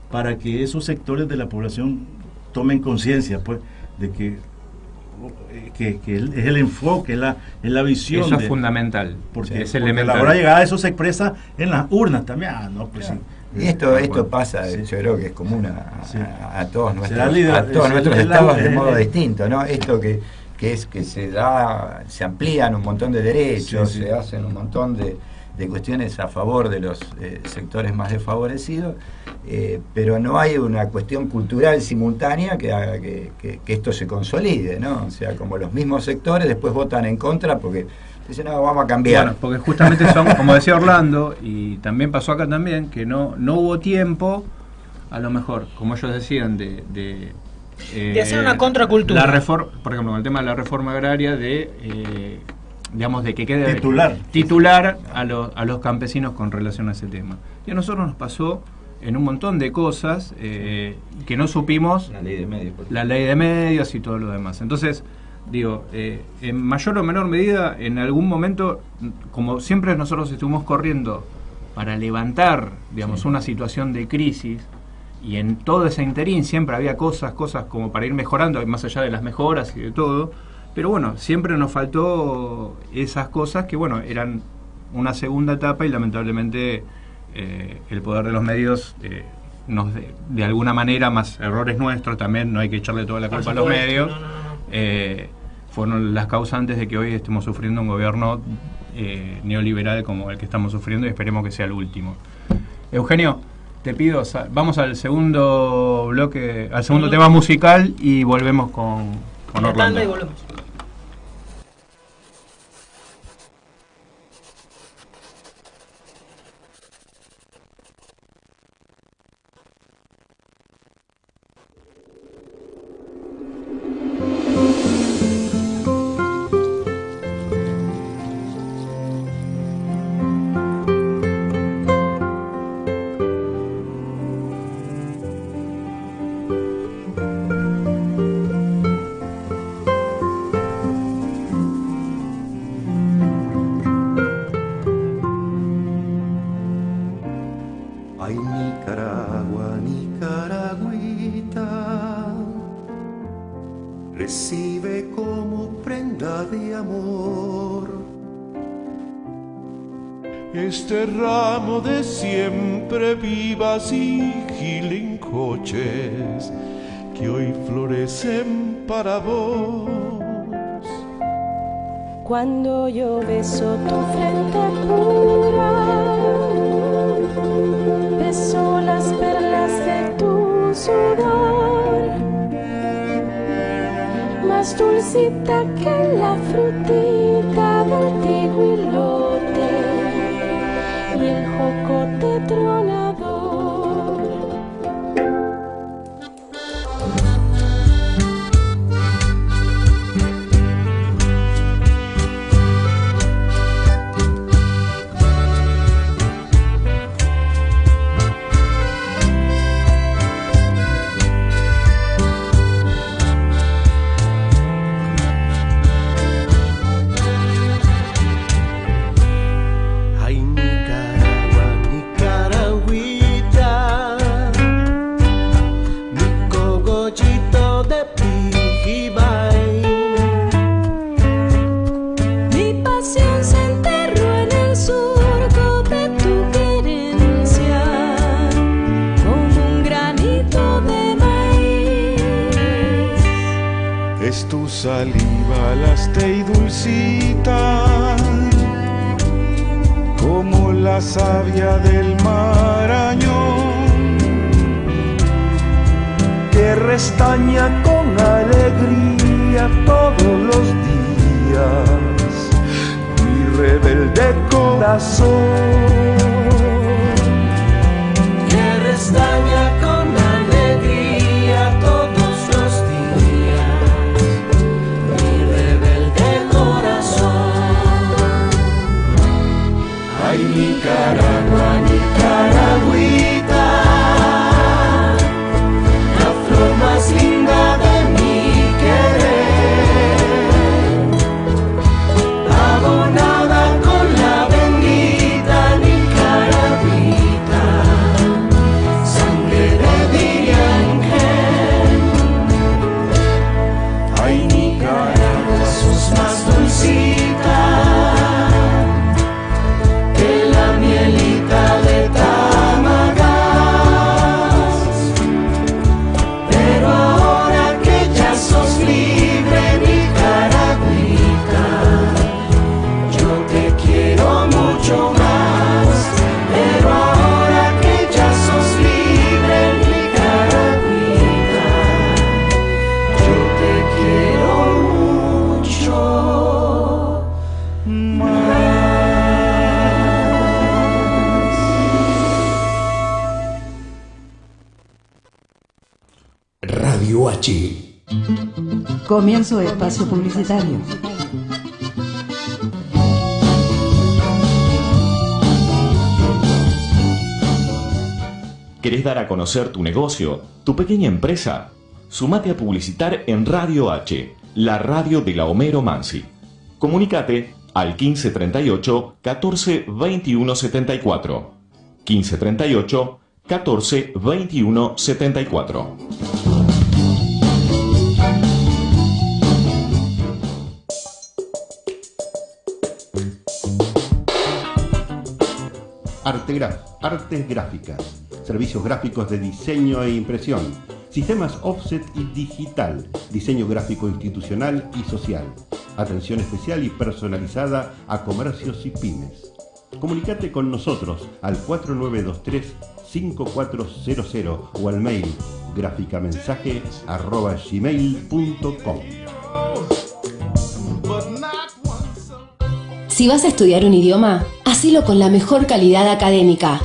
para que esos sectores de la población tomen conciencia, pues, de que es el enfoque, es la visión? Eso es fundamental. Porque, es porque elemental. a la hora de llegada eso se expresa en las urnas también. Pues Claro. sí. Y esto pasa, Sí. yo creo que es común a todos Será nuestros, líder- a todos nuestros es la- estados de es- modo distinto, ¿no? Esto que es que se amplían un montón de derechos, Sí, sí. se hacen un montón de cuestiones a favor de los sectores más desfavorecidos, pero no hay una cuestión cultural simultánea que haga que esto se consolide, ¿no? O sea, como los mismos sectores después votan en contra porque dicen, no, vamos a cambiar. Bueno, porque justamente son, como decía Orlando, y también pasó acá también, que no hubo tiempo, a lo mejor, como ellos decían, de hacer una contracultura. La reforma, por ejemplo, con el tema de la reforma agraria, digamos, de que quede Titular a los campesinos con relación a ese tema. Y a nosotros nos pasó en un montón de cosas que no supimos, La ley de medios. por la ley de medios y todo lo demás. Entonces, digo, en mayor o menor medida, en algún momento, como siempre nosotros estuvimos corriendo para levantar, digamos, una situación de crisis, y en todo ese interín siempre había cosas como para ir mejorando, más allá de las mejoras y de todo, pero bueno, siempre nos faltó esas cosas que, bueno, eran una segunda etapa y lamentablemente el poder de los medios nos de alguna manera, más errores nuestros también, no hay que echarle toda la culpa a los medios, fueron las causantes de que hoy estemos sufriendo un gobierno neoliberal como el que estamos sufriendo y esperemos que sea el último. Eugenio, te pido, vamos al segundo bloque, al segundo tema musical y volvemos con Una tanda y Orlando. volvemos. Ay, Nicaragua, Nicaragüita, recibe como prenda de amor este ramo de siempre vivas y gilincoches que hoy florecen para vos. Cuando yo beso tu frente pura, beso las perlas de tu sudor, más dulcita que la frutita del tiguilote y el jocote tronador. Saliva laste y dulcita como la savia del Marañón, que restaña con alegría todos los días mi rebelde corazón, que restaña con alegría todos los días. Ay, Nicaragua, Nicaragüita, la flor más linda de mi querer, abonada con la bendita Nicaragüita, sangre de Diriangel. Ay, Nicaragua, sos más dulcita de Tamagas, pero ahora que ya sos libre, Nicaragüita, yo te quiero mucho más, pero ahora que ya sos libre, Nicaragüita, yo te quiero mucho más. Radio H. Comienzo de espacio publicitario. ¿Querés dar a conocer tu negocio, tu pequeña empresa? Sumate a publicitar en Radio H, la radio de la Homero Mansi. Comunicate al 1538 14 21 74. 1538 14 21 74. Artes gráficas, servicios gráficos de diseño e impresión, sistemas offset y digital, diseño gráfico institucional y social, atención especial y personalizada a comercios y pymes. Comunicate con nosotros al 4923-5400 o al mail graficamensaje@gmail.com. Si vas a estudiar un idioma, hacelo con la mejor calidad académica.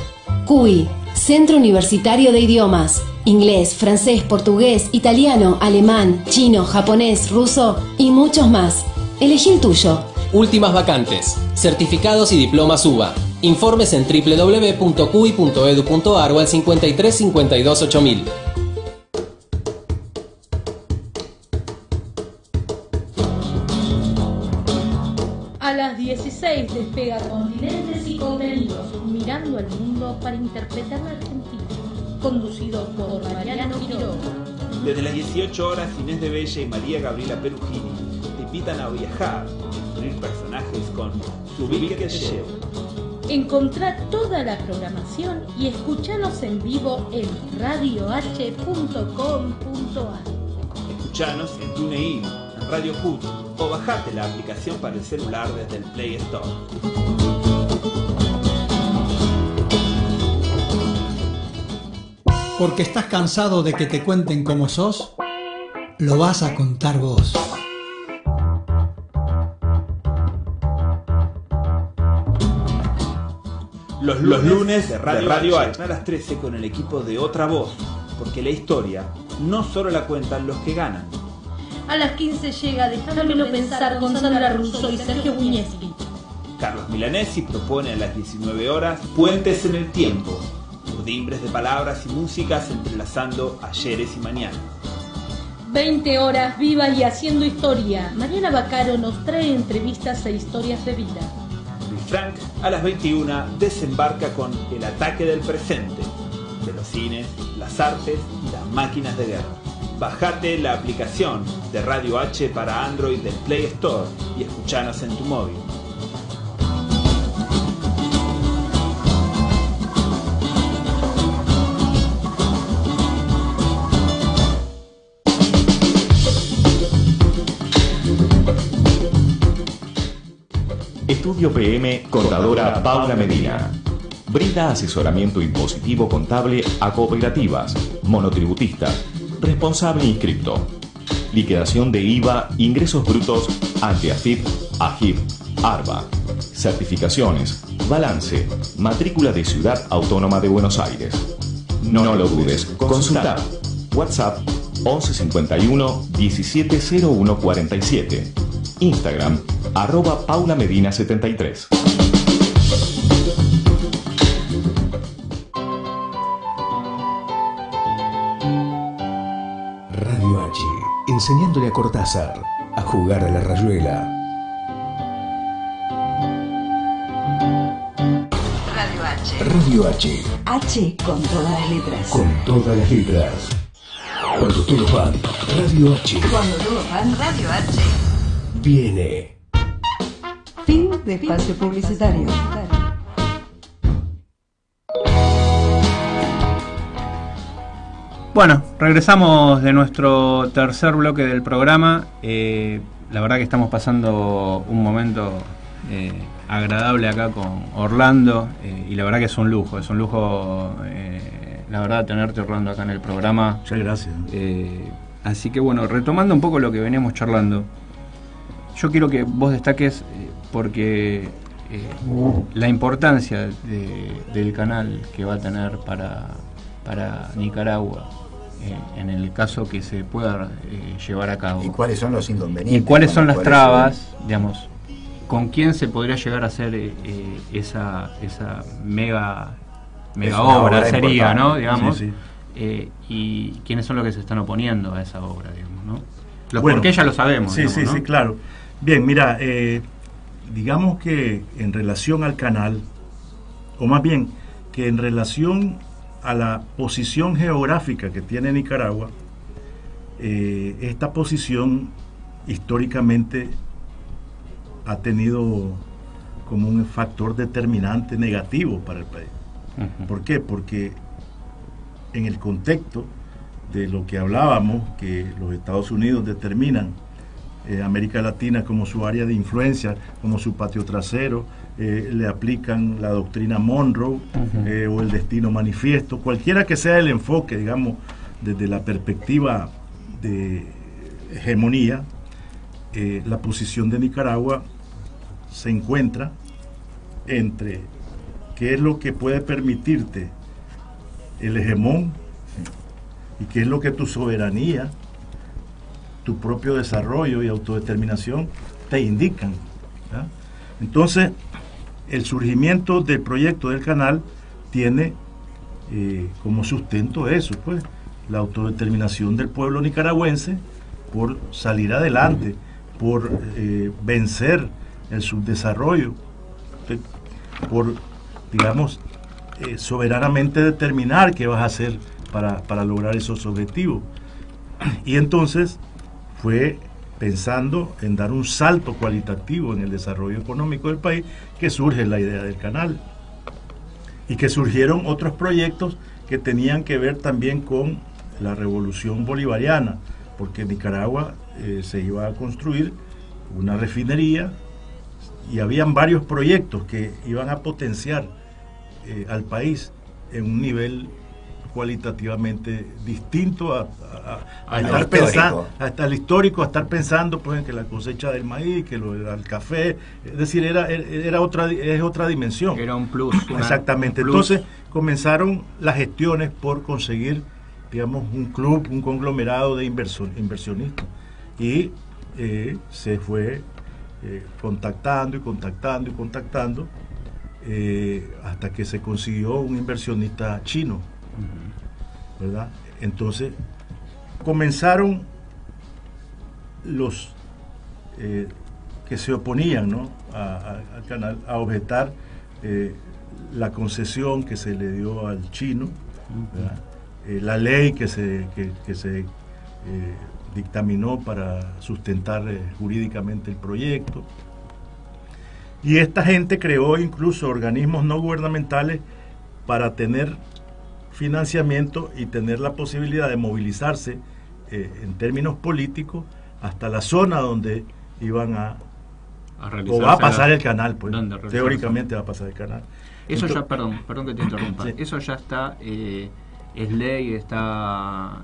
CUI, Centro Universitario de Idiomas. Inglés, francés, portugués, italiano, alemán, chino, japonés, ruso y muchos más. Elegí el tuyo. Últimas vacantes, certificados y diplomas UBA. Informes en www.cui.edu.ar o al 53 52 8000. A las 16 despega Continentes y Contenidos, mirando al mundo para interpretar la Argentina. Conducido por Mariano Quiroga. Desde las 18 horas, Inés de Bella y María Gabriela Perugini te invitan a viajar y descubrir personajes con Subir que te llevo. Encontrá toda la programación y escuchanos en vivo en radioh.com.ar. Escuchanos en TuneIn, en Radio Cut o bajate la aplicación para el celular desde el Play Store. Porque estás cansado de que te cuenten cómo sos, lo vas a contar vos. Los lunes de Radio H a las 13 con el equipo de Otra Voz, porque la historia no solo la cuentan los que ganan. A las 15 llega Déjamelo pensar con Sandra Russo y Sergio Buñeschi. Carlos Milanesi propone a las 19 horas Puentes en el Tiempo, urdimbres de palabras y músicas entrelazando ayeres y mañanas. 20 horas vivas y haciendo historia. Mariana Baccaro nos trae entrevistas e historias de vida. Luis Frank a las 21 desembarca con El ataque del presente, de los cines, las artes y las máquinas de guerra. Bajate la aplicación de Radio H para Android del Play Store y escuchanos en tu móvil. Estudio PM Contadora Paula Medina. Brinda asesoramiento impositivo contable a cooperativas, monotributistas, responsable inscripto. Liquidación de IVA, ingresos brutos ante AFIP, AGIP, ARBA. Certificaciones, balance, matrícula de Ciudad Autónoma de Buenos Aires. No lo dudes, consulta. WhatsApp 1151 170147. Instagram @PaulaMedina73. Radio H, enseñándole a Cortázar a jugar a la rayuela. Radio H. Radio H. H con todas las letras. Con todas las letras. Cuando todos van, Radio H. Cuando todos van, Radio H. Viene. Fin de espacio publicitario. Bueno, regresamos de nuestro tercer bloque del programa. La verdad que estamos pasando un momento agradable acá con Orlando y la verdad que es un lujo la verdad tenerte, Orlando, acá en el programa. Muchas gracias. Así que bueno, retomando un poco lo que veníamos charlando, yo quiero que vos destaques porque la importancia del canal que va a tener para Nicaragua en el caso que se pueda llevar a cabo. ¿Y cuáles son los inconvenientes? ¿Y cuáles son las trabas, digamos? ¿Con quién se podría llegar a hacer esa mega obra sería, ¿no? Digamos. Sí, sí. Y quiénes son los que se están oponiendo a esa obra, digamos, ¿no? Porque ya lo sabemos. Sí, digamos, sí, ¿no? Sí, claro. Bien, mira, digamos que en relación al canal, o más bien que en relación a la posición geográfica que tiene Nicaragua, esta posición históricamente ha tenido como un factor determinante negativo para el país. Uh-huh. ¿Por qué? Porque en el contexto de lo que hablábamos, que los Estados Unidos determinan América Latina como su área de influencia, como su patio trasero, le aplican la doctrina Monroe, uh-huh, o el destino manifiesto, cualquiera que sea el enfoque, digamos, desde la perspectiva de hegemonía, la posición de Nicaragua se encuentra entre qué es lo que puede permitirte el hegemón y qué es lo que tu soberanía, tu propio desarrollo y autodeterminación te indican, ¿verdad? Entonces, el surgimiento del proyecto del canal tiene como sustento eso, pues, la autodeterminación del pueblo nicaragüense por salir adelante, por vencer el subdesarrollo, por, digamos, soberanamente determinar qué vas a hacer para lograr esos objetivos. Y entonces fue pensando en dar un salto cualitativo en el desarrollo económico del país que surge la idea del canal. y que surgieron otros proyectos que tenían que ver también con la revolución bolivariana, porque en Nicaragua se iba a construir una refinería y habían varios proyectos que iban a potenciar al país en un nivel cualitativamente distinto a estar pensando, hasta el histórico, a estar pensando pues en que la cosecha del maíz, que el café, es decir, es otra dimensión. Era un plus. Exactamente. Un plus. Entonces comenzaron las gestiones por conseguir, digamos, un club, un conglomerado de inversionistas, y se fue contactando hasta que se consiguió un inversionista chino, ¿verdad? Entonces comenzaron los que se oponían, ¿no?, al canal a objetar la concesión que se le dio al chino, ¿verdad? La ley que se dictaminó para sustentar jurídicamente el proyecto. Y esta gente creó incluso organismos no gubernamentales para tener financiamiento y tener la posibilidad de movilizarse en términos políticos hasta la zona donde iban a o va a pasar el canal, pues teóricamente va a pasar el canal. Eso ya, perdón que te interrumpa, sí. Eso ya está, es ley, está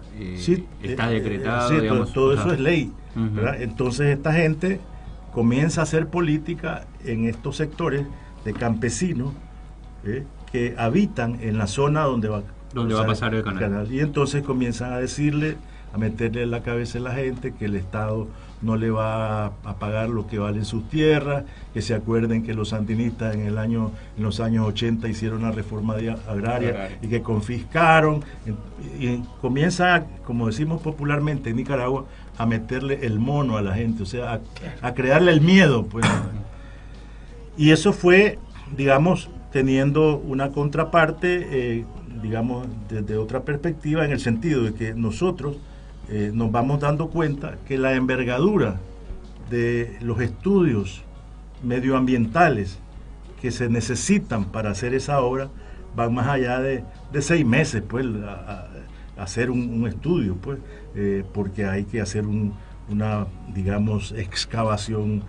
decretado, sí, digamos, todo eso es ley, ¿verdad? Entonces esta gente comienza a hacer política en estos sectores de campesinos que habitan en la zona donde va a pasar el canal. Y entonces comienzan a decirle, a meterle en la cabeza a la gente que el Estado no le va a pagar lo que valen sus tierras, que se acuerden que los sandinistas en los años 80 hicieron una reforma agraria y que confiscaron, y comienza, como decimos popularmente en Nicaragua, a meterle el mono a la gente, o sea, a crearle el miedo, pues. Y eso fue, digamos, teniendo una contraparte, digamos, desde otra perspectiva, en el sentido de que nosotros nos vamos dando cuenta que la envergadura de los estudios medioambientales que se necesitan para hacer esa obra van más allá de 6 meses, pues, a hacer un estudio, pues, porque hay que hacer una, digamos, excavación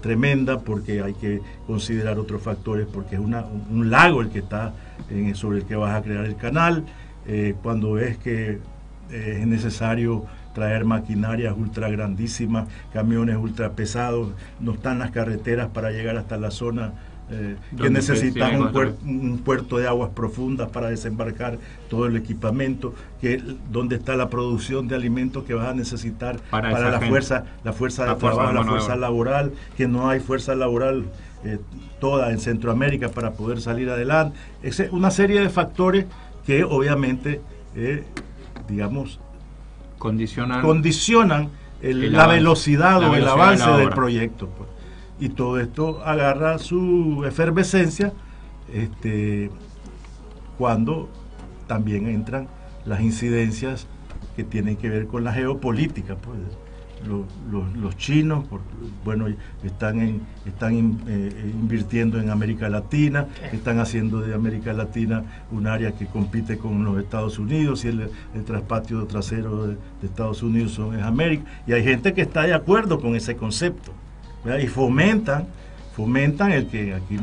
tremenda, porque hay que considerar otros factores, porque es un lago el que está sobre el que vas a crear el canal. Cuando ves que es necesario traer maquinarias ultra grandísimas, camiones ultra pesados, no están las carreteras para llegar hasta la zona, que necesitan un puerto de aguas profundas para desembarcar todo el equipamiento, donde está la producción de alimentos que vas a necesitar para la fuerza de trabajo, la fuerza laboral, que no hay fuerza laboral toda en Centroamérica para poder salir adelante. Es una serie de factores que obviamente digamos, condicionan la velocidad o el avance del proyecto, pues. Y todo esto agarra su efervescencia cuando también entran las incidencias que tienen que ver con la geopolítica, pues. Los chinos, bueno, están invirtiendo en América Latina, están haciendo de América Latina un área que compite con los Estados Unidos, y el traspatio trasero de Estados Unidos es América, y hay gente que está de acuerdo con ese concepto, ¿verdad? Y fomentan el que aquí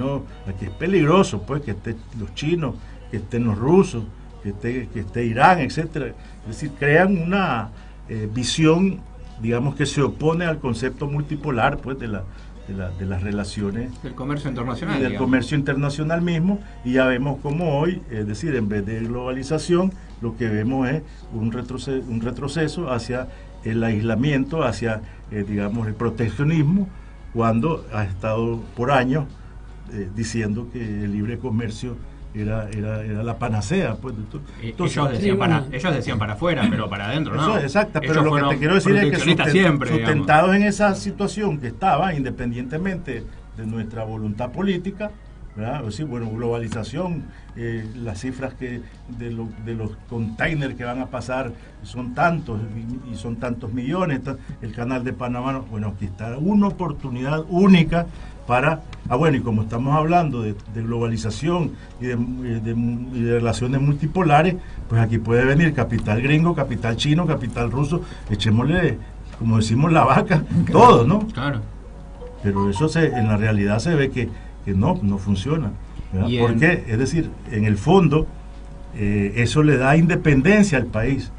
es peligroso, pues, que estén los chinos, que estén los rusos, que esté Irán, etcétera. Es decir, crean una visión, digamos, que se opone al concepto multipolar, pues, de las relaciones del comercio internacional y del comercio internacional mismo. Y ya vemos como hoy, es decir, en vez de globalización, lo que vemos es un retroceso hacia el aislamiento, hacia digamos, el proteccionismo, cuando ha estado por años diciendo que el libre comercio era la panacea, pues. Entonces, ellos decían para afuera, pero para adentro no. Eso, exacto, pero lo que te quiero decir es que sustentados en esa situación que estaba, independientemente de nuestra voluntad política, ¿verdad? Sí, bueno, globalización, las cifras de los containers que van a pasar son tantos y son tantos millones, el canal de Panamá, bueno, aquí está una oportunidad única para, bueno, y como estamos hablando de globalización y de relaciones multipolares, pues aquí puede venir capital gringo, capital chino, capital ruso, echémosle, como decimos, la vaca, todo, ¿no? Claro. Pero eso en la realidad se ve que no funciona. ¿Por qué? Es decir, en el fondo, eso le da independencia al país.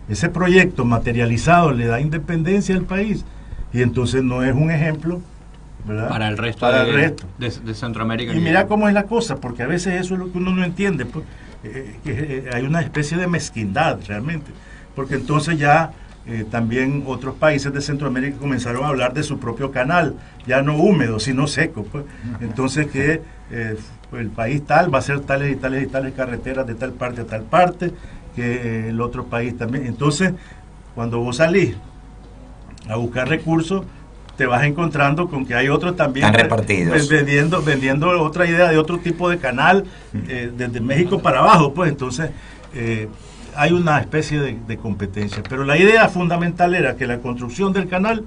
Ese proyecto materializado le da independencia al país. Y entonces no es un ejemplo, ¿verdad? Para el resto, de Centroamérica. Y mira cómo es la cosa, porque a veces eso es lo que uno no entiende. Pues, que hay una especie de mezquindad realmente. Porque entonces ya también otros países de Centroamérica comenzaron a hablar de su propio canal, ya no húmedo, sino seco. Pues. Entonces que el país tal va a ser tales y tales y tales carreteras de tal parte a tal parte, que el otro país también. Entonces, cuando vos salís a buscar recursos, te vas encontrando con que hay otros también vendiendo otra idea de otro tipo de canal desde México para abajo. Pues entonces hay una especie de competencia, pero la idea fundamental era que la construcción del canal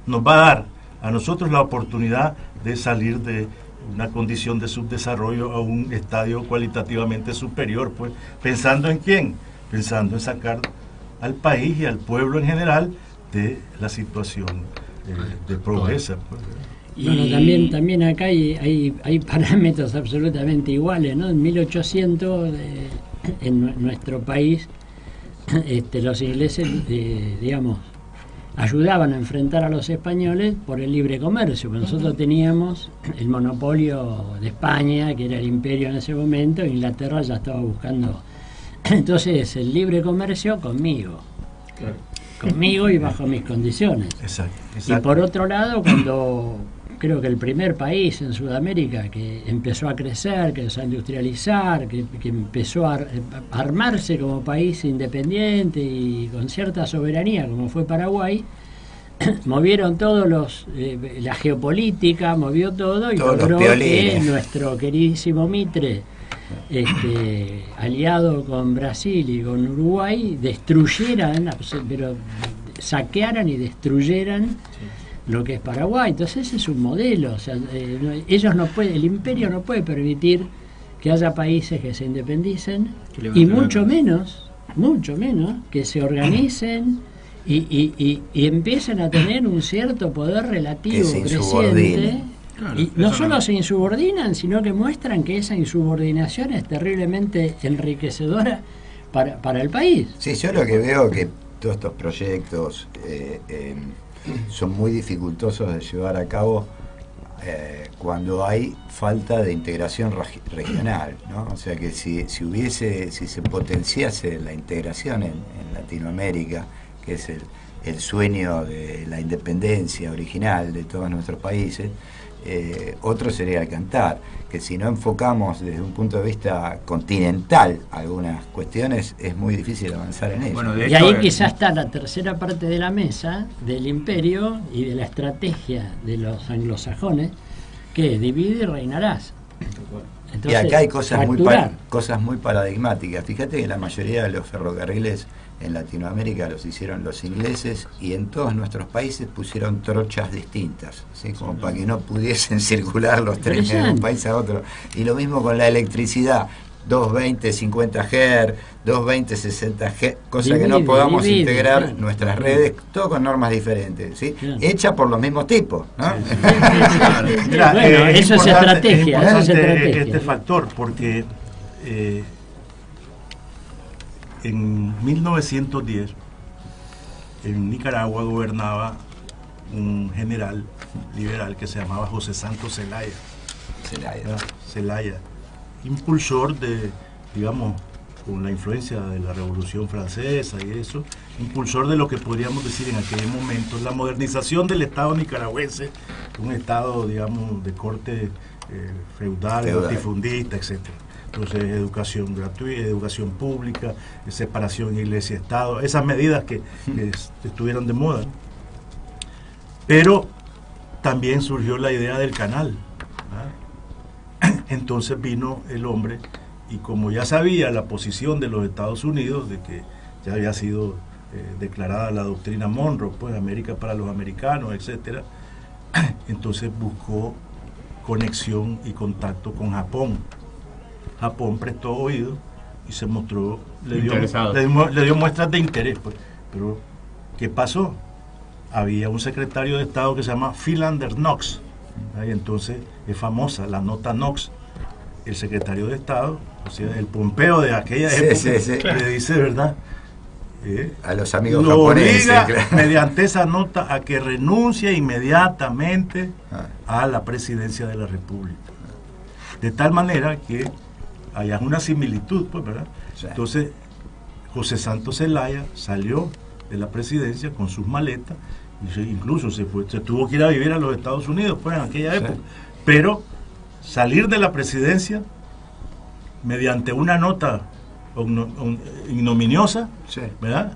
nos va a dar a nosotros la oportunidad de salir de una condición de subdesarrollo a un estadio cualitativamente superior. Pues pensando en quién, pensando en sacar al país y al pueblo en general de la situación de pobreza. Pues. Y bueno, también acá hay parámetros absolutamente iguales, ¿no? En 1800 en nuestro país los ingleses digamos ayudaban a enfrentar a los españoles por el libre comercio, porque nosotros teníamos el monopolio de España, que era el imperio en ese momento, e Inglaterra ya estaba buscando entonces el libre comercio conmigo, claro, conmigo y bajo mis condiciones. Exacto. Y por otro lado, cuando creo que el primer país en Sudamérica que empezó a crecer, que empezó a industrializar, que empezó a armarse como país independiente y con cierta soberanía, como fue Paraguay, movieron todos la geopolítica, movió todo y logró que nuestro queridísimo Mitre, aliado con Brasil y con Uruguay, pero saquearan y destruyeran lo que es Paraguay. Entonces ese es un modelo, o sea, el imperio no puede permitir que haya países que se independicen y mucho menos que se organicen y empiecen a tener un cierto poder relativo creciente. Claro, y no solo se insubordinan, sino que muestran que esa insubordinación es terriblemente enriquecedora para el país. Sí, yo lo que veo que todos estos proyectos son muy dificultosos de llevar a cabo cuando hay falta de integración regional, ¿no? O sea que si se potenciase la integración en Latinoamérica, que es el sueño de la independencia original de todos nuestros países, otro sería el cantar, que si no enfocamos desde un punto de vista continental algunas cuestiones, es muy difícil avanzar en ello. Bueno, y ahí quizás está la tercera parte de la mesa del imperio y de la estrategia de los anglosajones, que es divide y reinarás. Entonces, y acá hay cosas muy paradigmáticas. Fíjate que la mayoría de los ferrocarriles en Latinoamérica los hicieron los ingleses y en todos nuestros países pusieron trochas distintas, ¿sí? Como para que no pudiesen circular los trenes de un país a otro. Y lo mismo con la electricidad, 220 50 Hz, 220 60 Hz, cosa que no podamos integrar nuestras redes, todo con normas diferentes, ¿sí? Hechas por los mismos tipos, ¿no? Mira, bueno, eso es estrategia. Es importante este factor, porque en 1910 en Nicaragua gobernaba un general liberal que se llamaba José Santos Zelaya, impulsor digamos, con la influencia de la Revolución Francesa y eso, impulsor de lo que podríamos decir en aquel momento la modernización del Estado nicaragüense, un Estado, digamos, de corte feudal, latifundista, etcétera. Entonces, educación gratuita, educación pública, separación iglesia-estado, esas medidas que estuvieron de moda. Pero también surgió la idea del canal, ¿verdad? Entonces vino el hombre y como ya sabía la posición de los Estados Unidos, de que ya había sido declarada la doctrina Monroe, pues América para los americanos, etcétera, entonces buscó conexión y contacto con Japón. Japón prestó oído y se mostró, le dio muestras de interés, pues. Pero ¿qué pasó? Había un secretario de Estado que se llama Philander Knox, y entonces es famosa la nota Knox. El secretario de Estado, o sea, el Pompeo de aquella época, le dice, ¿verdad? A los amigos lo japoneses, obliga mediante esa nota a que renuncie inmediatamente a la presidencia de la República. De tal manera que haya una similitud, pues, ¿verdad? Sí. Entonces, José Santos Zelaya salió de la presidencia con sus maletas, y incluso se tuvo que ir a vivir a los Estados Unidos, pues, en aquella época. Pero salir de la presidencia mediante una nota ignominiosa, ¿verdad?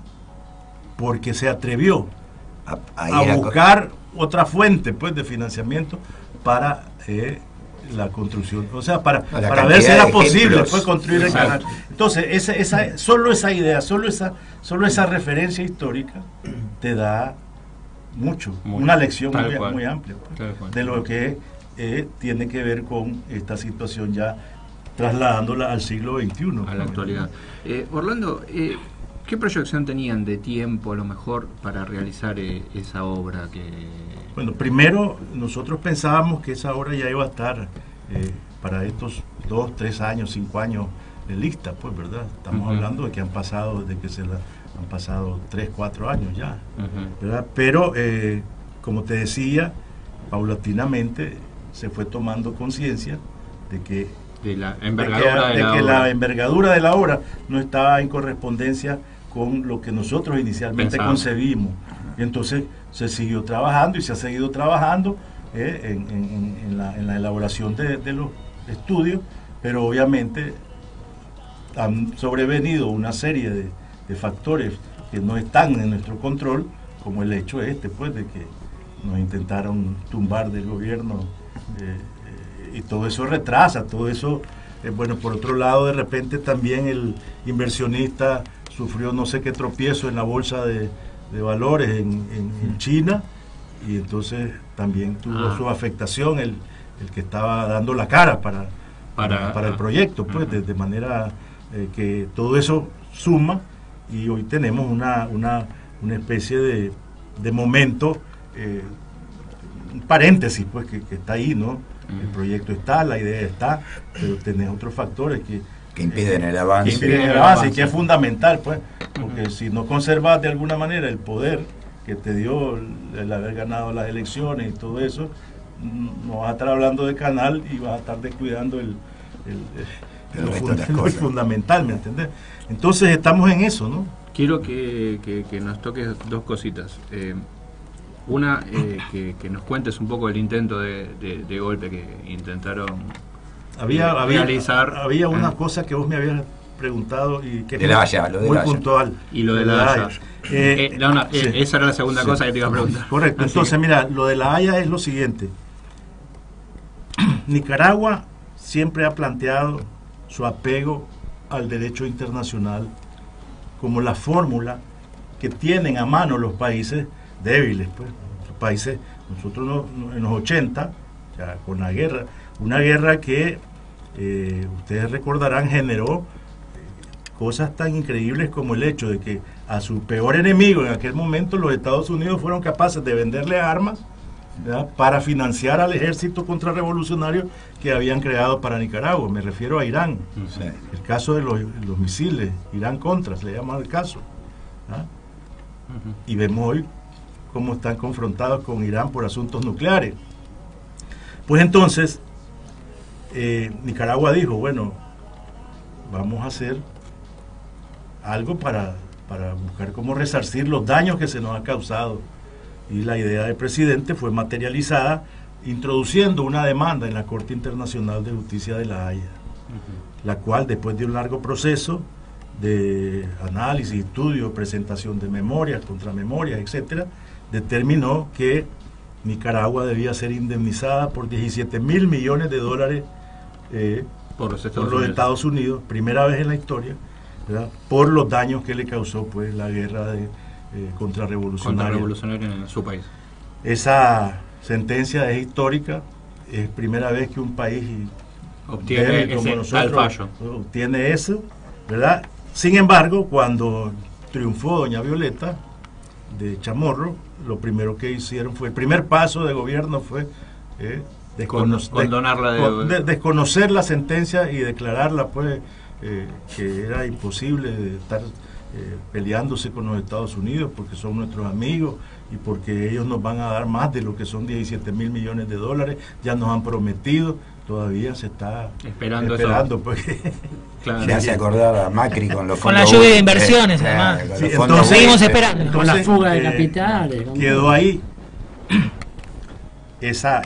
Porque se atrevió a buscar otra fuente, pues, de financiamiento para la construcción, o sea, para ver si era posible, pues, construir el canal. Entonces, solo esa idea, solo esa referencia histórica te da una lección muy amplia, pues, de lo que tiene que ver con esta situación, ya trasladándola al siglo XXI. A la actualidad. Orlando, ¿qué proyección tenían de tiempo a lo mejor para realizar esa obra? Bueno, primero nosotros pensábamos que esa obra ya iba a estar para estos 2, 3 años, 5 años lista, pues, ¿verdad? Estamos hablando de que han pasado, han pasado 3, 4 años ya, ¿verdad? Pero, como te decía, paulatinamente se fue tomando conciencia de que la envergadura de la obra no estaba en correspondencia con lo que nosotros inicialmente concebimos. Y entonces se siguió trabajando y se ha seguido trabajando en la elaboración de los estudios, pero obviamente han sobrevenido una serie de factores que no están en nuestro control, como el hecho pues, de que nos intentaron tumbar del gobierno, y todo eso retrasa, todo eso, bueno, por otro lado, de repente también el inversionista sufrió no sé qué tropiezo en la bolsa de valores en China, y entonces también tuvo su afectación el que estaba dando la cara para el proyecto, pues, de manera que todo eso suma, y hoy tenemos una especie de momento, un paréntesis, pues, que está ahí, ¿no? El proyecto está, la idea está, pero tenés otros factores que impiden el avance. Y que es fundamental, pues, porque si no conservas de alguna manera el poder que te dio el haber ganado las elecciones y todo eso, no vas a estar hablando de canal y vas a estar descuidando lo fundamental, ¿me entendés? Entonces estamos en eso, ¿no? Quiero que nos toques dos cositas. Una, que nos cuentes un poco el intento de golpe que intentaron realizar. Había una cosa que vos me habías preguntado y que de la Haya, lo de muy la puntual. Y lo de la Haya. Esa era la segunda cosa que te iba a preguntar. Correcto. Entonces, mira, lo de la Haya es lo siguiente. Nicaragua siempre ha planteado su apego al derecho internacional como la fórmula que tienen a mano los países débiles, pues. Los países, nosotros en los 80, ya con la guerra, una guerra que ustedes recordarán generó cosas tan increíbles como el hecho de que a su peor enemigo en aquel momento los Estados Unidos fueron capaces de venderle armas, ¿verdad?, para financiar al ejército contrarrevolucionario que habían creado para Nicaragua. Me refiero a Irán. Sí. El caso de los misiles, Irán Contra, se le llama el caso, ¿verdad? Y vemos hoy cómo están confrontados con Irán por asuntos nucleares. Pues entonces, Nicaragua dijo, bueno, vamos a hacer algo para buscar cómo resarcir los daños que se nos ha causado. Y la idea del presidente fue materializada introduciendo una demanda en la Corte Internacional de Justicia de La Haya, la cual, después de un largo proceso de análisis, estudio, presentación de memorias, contramemorias, etcétera, determinó que Nicaragua debía ser indemnizada por $17.000 millones por los Estados Unidos, primera vez en la historia, ¿verdad? Por los daños que le causó pues la guerra contrarrevolucionaria en su país. Esa sentencia es histórica, es primera vez que un país obtiene como nosotros fallo. Obtiene eso, ¿verdad? Sin embargo, cuando triunfó doña Violeta de Chamorro, lo primero que hicieron fue, el primer paso de gobierno fue desconocer la sentencia y declararla pues que era imposible de estar peleándose con los Estados Unidos porque son nuestros amigos y porque ellos nos van a dar más de lo que son 17 mil millones de dólares, ya nos han prometido, todavía se está esperando porque me hace acordar a Macri con los fondos, con la lluvia de inversiones además. Sí, entonces, seguimos esperando con la fuga de capitales, quedó ahí esa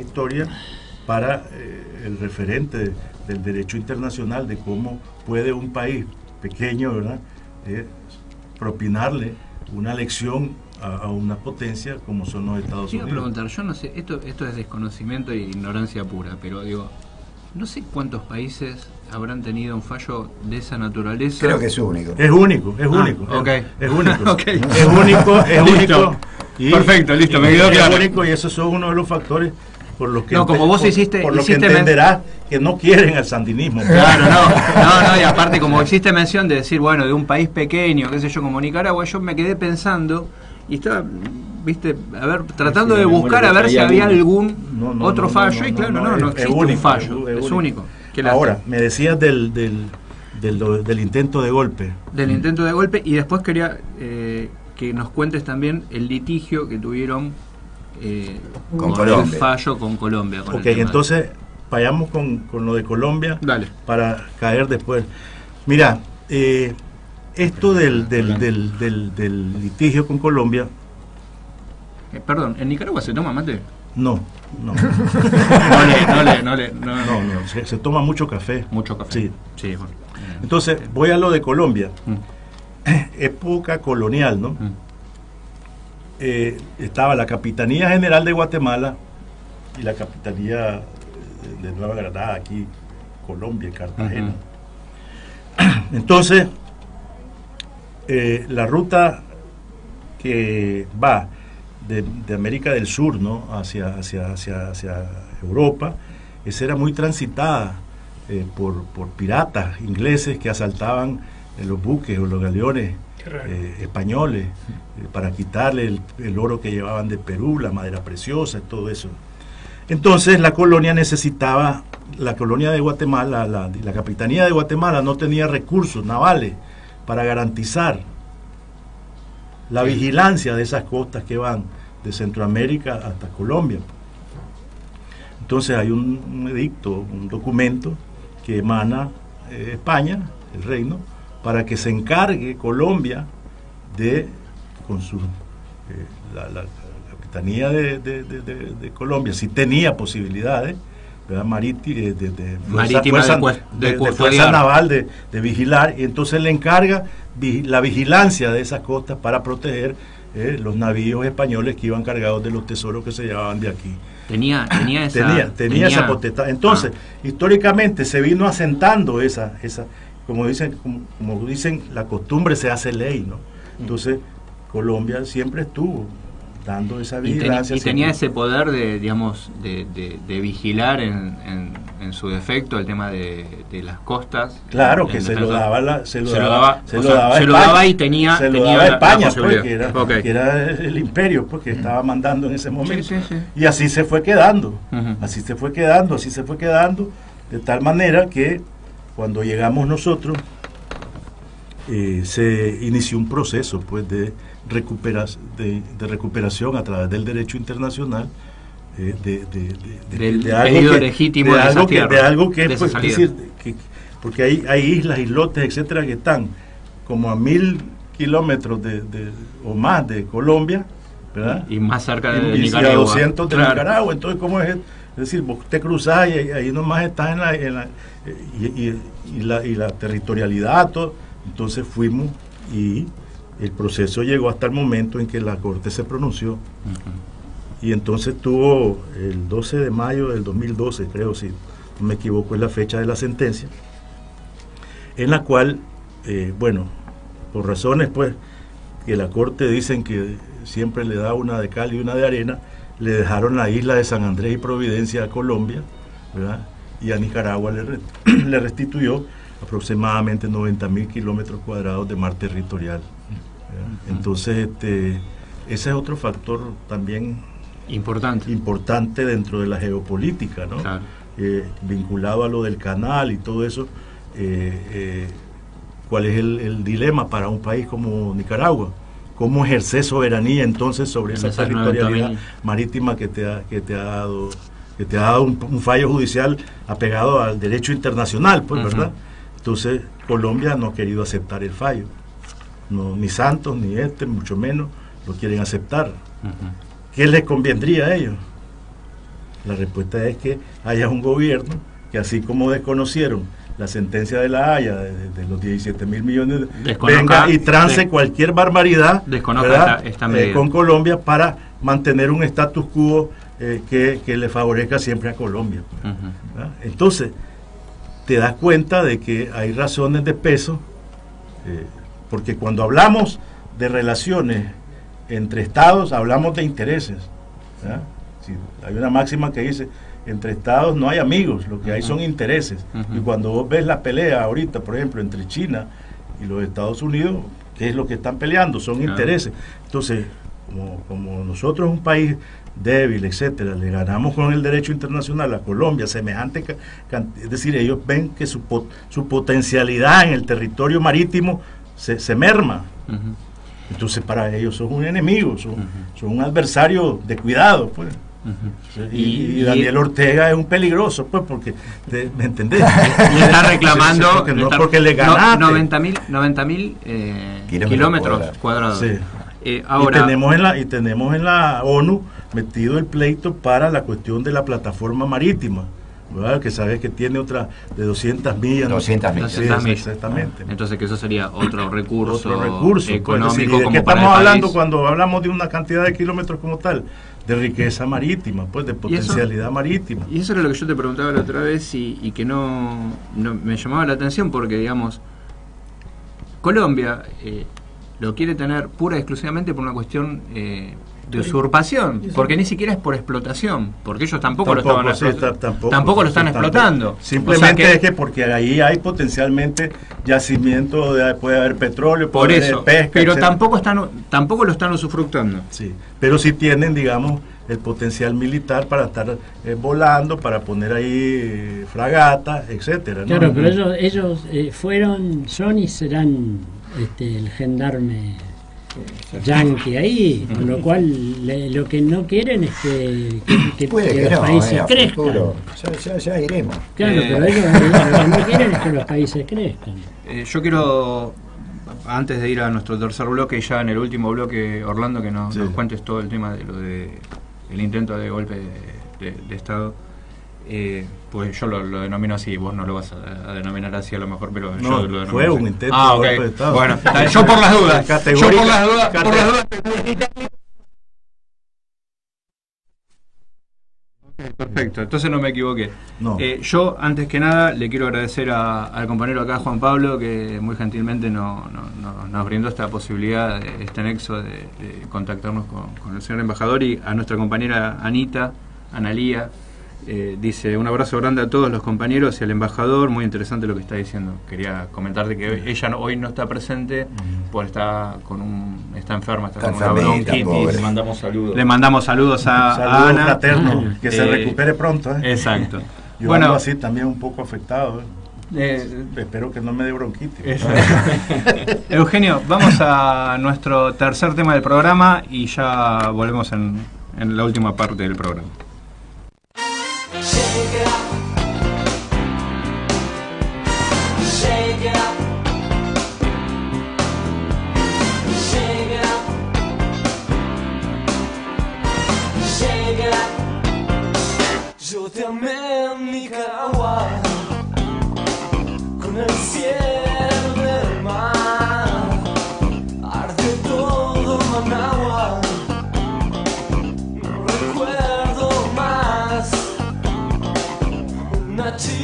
historia para el referente del derecho internacional de cómo puede un país pequeño, ¿verdad? Propinarle una lección a una potencia como son los Estados Unidos. Quiero preguntar, yo no sé, esto es desconocimiento e ignorancia pura, pero digo, no sé cuántos países habrán tenido un fallo de esa naturaleza. Creo que es único. Es único. Okay. Es único. Okay. Es único. Perfecto, listo, me quedó claro. Es único y esos son uno de los factores por los que como vos hiciste que entenderás que no quieren al sandinismo. Claro, no, y aparte como hiciste mención de decir, bueno, de un país pequeño, qué sé yo, como Nicaragua, yo me quedé pensando y estaba, viste, a ver, tratando de buscar a ver si había algún otro fallo, y claro, no existe un fallo, es único. Ahora, me decías del intento de golpe. Del intento de golpe, y después quería que nos cuentes también el litigio que tuvieron con Colombia. El fallo con Colombia. Ok, entonces vayamos con lo de Colombia. Dale. Para caer después. Mira, esto del litigio con Colombia. Perdón, ¿en Nicaragua se toma mate? No. No, se toma mucho café. Mucho café. Sí. Bueno. Entonces, voy a lo de Colombia. Época colonial, ¿no? Estaba la Capitanía General de Guatemala y la Capitanía de Nueva Granada, aquí, Colombia, Cartagena. Entonces, la ruta que va de América del Sur, ¿no? hacia Europa, esa era muy transitada por piratas ingleses que asaltaban los buques o los galeones españoles para quitarle el oro que llevaban de Perú, la madera preciosa, todo eso. Entonces la colonia necesitaba, la colonia de Guatemala, la Capitanía de Guatemala no tenía recursos navales para garantizar la vigilancia de esas costas que van de Centroamérica hasta Colombia. Entonces hay un edicto, un documento que emana España, el reino, para que se encargue Colombia con su la Capitanía de Colombia, si tenía posibilidades, ¿verdad? de fuerza naval de vigilar, y entonces le encarga la vigilancia de esas costas para proteger los navíos españoles que iban cargados de los tesoros que se llevaban de aquí. Tenía esa potestad. Entonces, históricamente se vino asentando esa como dicen, la costumbre se hace ley, ¿no? Entonces, Colombia siempre estuvo dando esa vigilancia. Y tenía ese poder de vigilar en su defecto el tema de las costas. Claro, que se lo daba y tenía España, que era el imperio, porque estaba mandando en ese momento. Sí. Y así se fue quedando, así se fue quedando, de tal manera que cuando llegamos nosotros, se inició un proceso pues de recuperación a través del derecho internacional de algo legítimo de algo que pues, decir, porque hay islas, islotes, etcétera, que están como a 1000 kilómetros o más de Colombia, ¿verdad? Y más cerca de Nicaragua, y a 200 de Nicaragua. Entonces, ¿cómo es? Es decir, vos te cruzás y ahí nomás estás en la territorialidad, todo. Entonces fuimos y el proceso llegó hasta el momento en que la Corte se pronunció. Y entonces tuvo el 12 de mayo del 2012, creo, si no me equivoco es la fecha de la sentencia, en la cual, bueno, por razones pues que la Corte dicen que siempre le da una de cal y una de arena, le dejaron la isla de San Andrés y Providencia a Colombia, ¿verdad? Y a Nicaragua le restituyó aproximadamente 90.000 kilómetros cuadrados de mar territorial, ¿verdad? Entonces, ese es otro factor también importante dentro de la geopolítica, ¿no? Claro. Vinculado a lo del canal y todo eso. ¿Cuál es el dilema para un país como Nicaragua? ¿Cómo ejercer soberanía entonces sobre esa territorialidad marítima que te ha dado un fallo judicial apegado al derecho internacional, pues, ¿verdad? Entonces Colombia no ha querido aceptar el fallo, no, ni Santos ni mucho menos lo quieren aceptar. ¿Qué les convendría a ellos? La respuesta es que haya un gobierno que, así como desconocieron la sentencia de La Haya de los 17.000 millones, venga y trance cualquier barbaridad esta con Colombia para mantener un status quo que le favorezca siempre a Colombia. Entonces, te das cuenta de que hay razones de peso, porque cuando hablamos de relaciones entre estados, hablamos de intereses. Sí, hay una máxima que dice: entre estados no hay amigos, lo que hay son intereses. Y cuando vos ves la pelea ahorita, por ejemplo, entre China y los Estados Unidos, ¿qué es lo que están peleando? Son intereses. Entonces, como nosotros, un país débil, etcétera, le ganamos con el derecho internacional a Colombia semejante, es decir, ellos ven que su potencialidad en el territorio marítimo se merma. Entonces, para ellos son un enemigo, son un adversario de cuidado, pues. Y Daniel Ortega es un peligroso, pues, porque ¿me entendés? Le está reclamando porque le ganaste 90.000 kilómetros cuadrados. Sí. Ahora, y tenemos en la ONU metido el pleito para la cuestión de la plataforma marítima, ¿verdad? Que sabes que tiene otra de 200 millas. 200 millas. Sí, exactamente. Entonces, que eso sería otro recurso Pues, económico. ¿de qué estamos hablando cuando hablamos de una cantidad de kilómetros como tal? De riqueza marítima, pues, de potencialidad marítima. Y eso era lo que yo te preguntaba la otra vez y que no me llamaba la atención, porque, digamos, Colombia lo quiere tener pura y exclusivamente por una cuestión de usurpación, porque ni siquiera es por explotación, porque ellos tampoco lo están explotando. Simplemente es que porque ahí hay potencialmente yacimiento, puede haber petróleo, puede haber pesca, pero tampoco lo están usufructando. Sí, pero sí tienen, digamos, el potencial militar para estar volando, para poner ahí fragatas, etcétera, ¿no? Claro, pero ellos son y serán el gendarme yanqui ahí, con lo cual lo que no quieren es que los países crezcan. Ya iremos. Claro, pero ellos lo que no quieren es que los países crezcan. Yo quiero, antes de ir a nuestro tercer bloque, y ya en el último bloque, Orlando, que nos cuentes todo el tema de lo de el intento de golpe de Estado. Pues yo lo denomino así, vos no lo vas a denominar así a lo mejor, pero yo lo denomino fue así. Un intento de golpe de Estado. Bueno, yo por las dudas. Por las dudas. Perfecto, entonces no me equivoqué. Yo, antes que nada, le quiero agradecer al compañero acá, Juan Pablo, que muy gentilmente nos brindó esta posibilidad, este nexo de contactarnos con el señor embajador, y a nuestra compañera Analía. Dice: un abrazo grande a todos los compañeros y al embajador. Muy interesante lo que está diciendo. Quería comentarte que ella hoy no está presente, porque está enferma, está con una bronquitis. Le mandamos saludos a Ana. Fraterno, que se recupere pronto. Exacto. Yo ando así también un poco afectado. Espero que no me dé bronquitis. Eugenio, vamos a nuestro tercer tema del programa y ya volvemos en la última parte del programa. Shake it up. Shake it up. Shake it up. Shake it up. Yo te amé en Nicaragua, con el cielo del mar, arde todo Managua. No recuerdo más. Una chica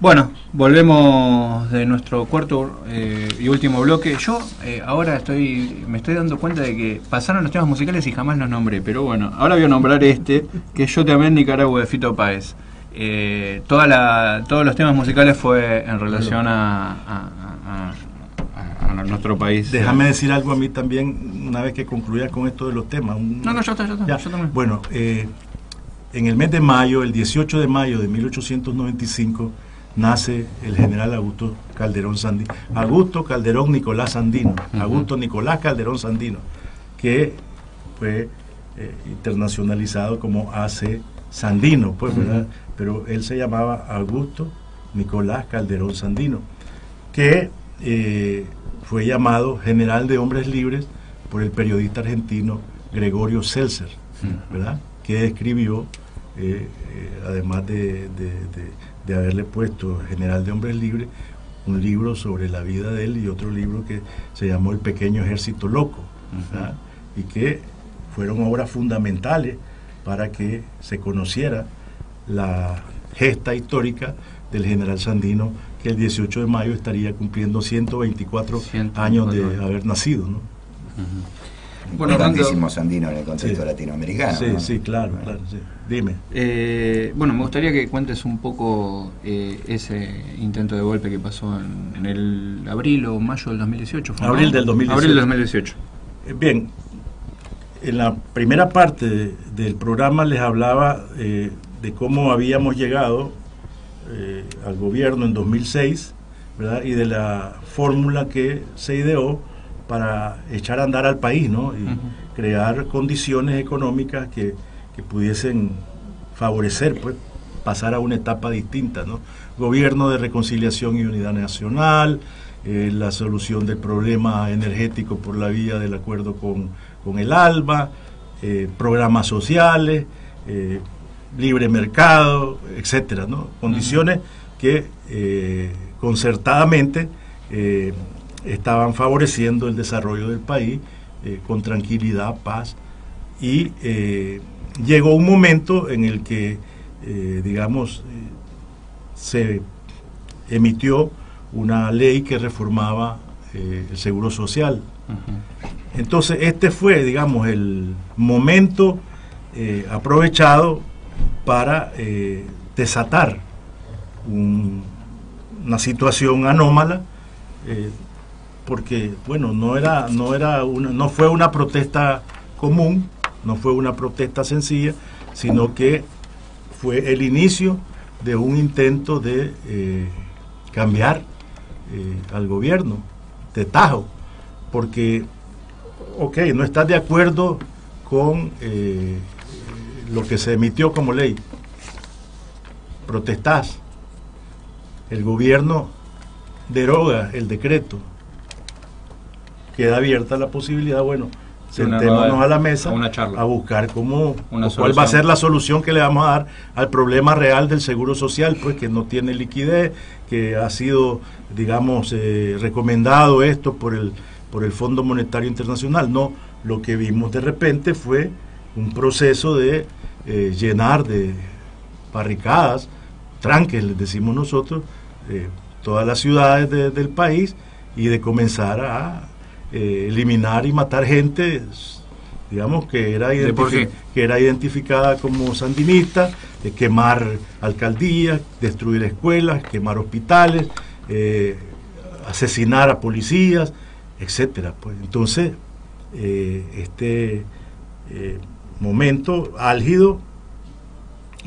Bueno, volvemos de nuestro cuarto y último bloque. Yo ahora me estoy dando cuenta de que pasaron los temas musicales y jamás los nombré, pero bueno, ahora voy a nombrar que es Yo te amé en Nicaragua, de Fito Páez. Todos los temas musicales fue en relación a nuestro país. Déjame decir algo a mí también, una vez que concluya con esto de los temas. No, ya está. Yo también. Bueno, en el mes de mayo, el 18 de mayo de 1895, nace el general Augusto Calderón Sandino. Augusto Calderón Nicolás Sandino. Augusto Nicolás Calderón Sandino, que fue internacionalizado como AC Sandino, pues, ¿verdad? Pero él se llamaba Augusto Nicolás Calderón Sandino, que fue llamado general de hombres libres por el periodista argentino Gregorio Seltzer, ¿verdad? Que escribió, además de haberle puesto general de hombres libres, un libro sobre la vida de él y otro libro que se llamó El pequeño ejército loco, ¿verdad? Y que fueron obras fundamentales para que se conociera la gesta histórica del general Sandino, que el 18 de mayo estaría cumpliendo 124 años de haber nacido, ¿no? Bueno, grandísimo Sandino en el contexto latinoamericano. Sí, ¿no? sí, claro, sí. Dime. Bueno, me gustaría que cuentes un poco ese intento de golpe que pasó en el abril o mayo del 2018. ¿Fue, Abril del 2018. Abril del 2018. Bien, en la primera parte del programa les hablaba de cómo habíamos llegado al gobierno en 2006, ¿verdad? Y de la fórmula que se ideó para echar a andar al país, ¿no? Y crear condiciones económicas que pudiesen favorecer, pues, pasar a una etapa distinta, ¿no? Gobierno de reconciliación y unidad nacional, la solución del problema energético por la vía del acuerdo con el ALBA, programas sociales, libre mercado, etcétera, ¿no? Condiciones que concertadamente estaban favoreciendo el desarrollo del país con tranquilidad, paz, y llegó un momento en el que, se emitió una ley que reformaba el seguro social. Entonces este fue, digamos, el momento aprovechado para desatar una situación anómala, porque, bueno, no fue una protesta común, no fue una protesta sencilla, sino que fue el inicio de un intento de cambiar al gobierno de tajo, porque, ok, no estás de acuerdo con lo que se emitió como ley, protestás, el gobierno deroga el decreto, queda abierta la posibilidad, bueno, sentémonos a la mesa a buscar cuál va a ser la solución que le vamos a dar al problema real del seguro social, pues, que no tiene liquidez, que ha sido, digamos, recomendado esto por el Fondo Monetario Internacional. No, lo que vimos de repente fue un proceso de llenar de barricadas, tranques, les decimos nosotros, todas las ciudades del país, y de comenzar a eliminar y matar gente, digamos, que era identificada como sandinista, de quemar alcaldías, destruir escuelas, quemar hospitales, asesinar a policías, etcétera. Pues entonces este momento álgido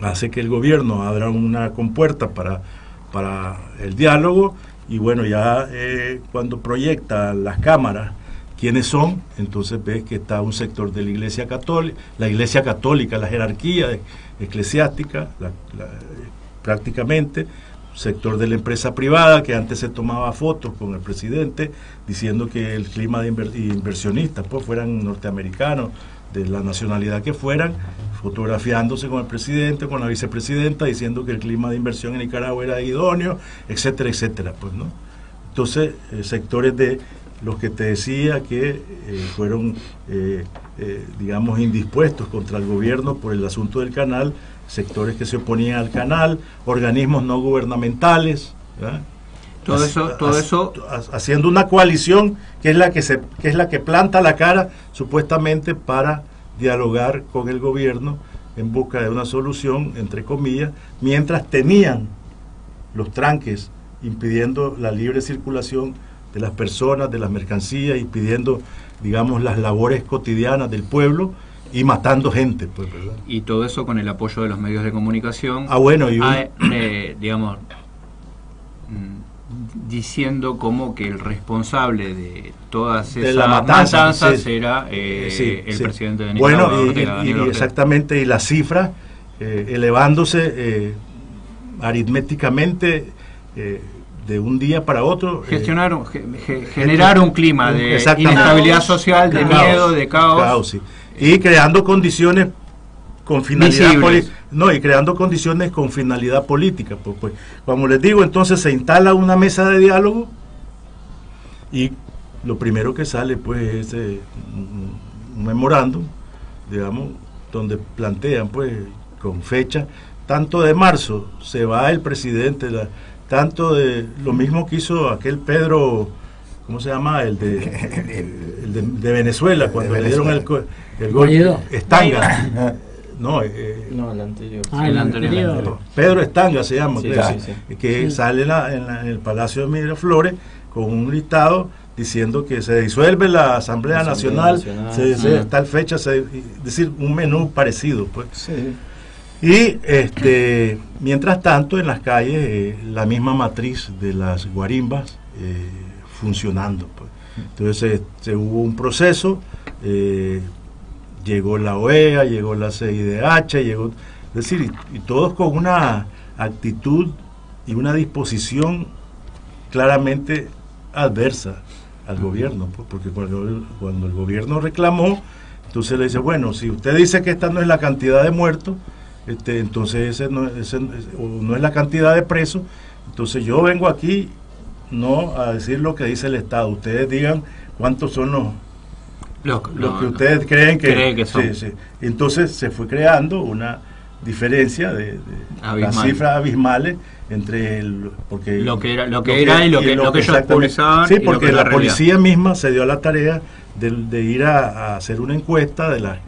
hace que el gobierno abra una compuerta para el diálogo, y bueno, ya cuando proyecta las cámaras quiénes son, entonces ves que está un sector de la Iglesia Católica, la jerarquía eclesiástica, prácticamente, sector de la empresa privada, que antes se tomaba fotos con el presidente, diciendo que el clima de inversionistas pues fueran norteamericanos, de la nacionalidad que fueran, fotografiándose con el presidente, con la vicepresidenta, diciendo que el clima de inversión en Nicaragua era idóneo, etcétera, etcétera, pues, ¿no? Entonces, sectores de los que te decía que fueron, digamos, indispuestos contra el gobierno por el asunto del canal, sectores que se oponían al canal, organismos no gubernamentales, ¿verdad? Todo eso haciendo una coalición que es la que planta la cara supuestamente para dialogar con el gobierno en busca de una solución, entre comillas, mientras tenían los tranques impidiendo la libre circulación de las personas, de las mercancías, impidiendo, digamos, las labores cotidianas del pueblo y matando gente, pues, ¿verdad? Y todo eso con el apoyo de los medios de comunicación. Bueno, y digamos, diciendo como que el responsable de todas esas matanzas era el presidente de Nicaragua. Bueno, y exactamente, y las cifras elevándose aritméticamente de un día para otro. Generar un clima de inestabilidad social, de miedo, de caos. Sí. Y creando condiciones con finalidad política. No, y creando condiciones con finalidad política. Pues, como les digo, entonces se instala una mesa de diálogo y lo primero que sale pues es un memorándum, digamos, donde plantean pues con fecha, tanto de marzo se va el presidente, tanto de lo mismo que hizo aquel Pedro, ¿cómo se llama? El de Venezuela, cuando le dieron el gol, Estanga. No, el anterior. El anterior. Pedro Estanga se llama, sí, que sale en el Palacio de Miraflores con un listado diciendo que se disuelve la Asamblea Nacional. Tal fecha, es decir, un menú parecido, pues. Sí. Y mientras tanto en las calles la misma matriz de las guarimbas funcionando, pues. Entonces hubo un proceso, llegó la OEA, llegó la CIDH, es decir, y todos con una actitud y una disposición claramente adversa al gobierno, pues, porque cuando el gobierno reclamó, entonces le dice, bueno, si usted dice que esta no es la cantidad de muertos, entonces ese no es la cantidad de presos, entonces yo vengo aquí no a decir lo que dice el Estado, ustedes digan cuántos son los que ustedes creen que son. Sí. Entonces se fue creando una diferencia de las cifras abismales entre porque lo que era y lo que ellos publicaban. Sí, porque la policía misma se dio a la tarea de ir a hacer una encuesta de la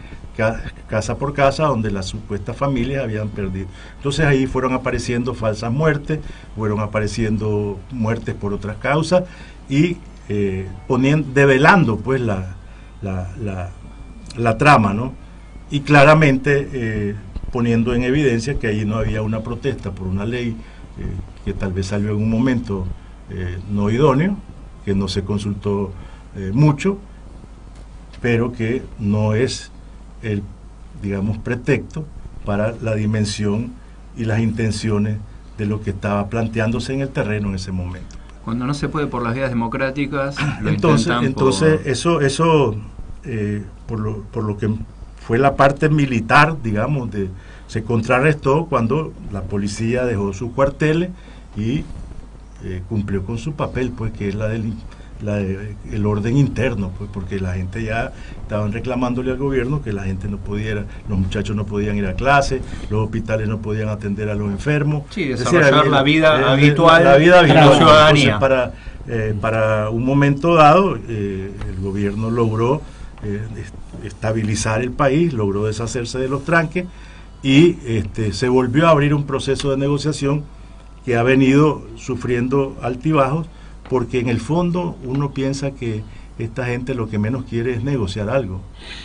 casa por casa donde las supuestas familias habían perdido. Entonces ahí fueron apareciendo falsas muertes, fueron apareciendo muertes por otras causas y develando pues la trama, ¿no? Y claramente poniendo en evidencia que ahí no había una protesta por una ley que tal vez salió en un momento no idóneo, que no se consultó mucho, pero que no es el, digamos, pretexto para la dimensión y las intenciones de lo que estaba planteándose en el terreno en ese momento. Cuando no se puede por las vías democráticas, entonces eso por lo que fue la parte militar, digamos, se contrarrestó cuando la policía dejó sus cuarteles y cumplió con su papel, pues, que es el orden interno, pues, porque la gente ya estaban reclamándole al gobierno que la gente no pudiera, los muchachos no podían ir a clase, los hospitales no podían atender a los enfermos. Sí, desarrollar la vida habitual de la ciudadanía. Entonces, para un momento dado, el gobierno logró estabilizar el país, logró deshacerse de los tranques y se volvió a abrir un proceso de negociación que ha venido sufriendo altibajos, porque en el fondo uno piensa que esta gente lo que menos quiere es negociar algo,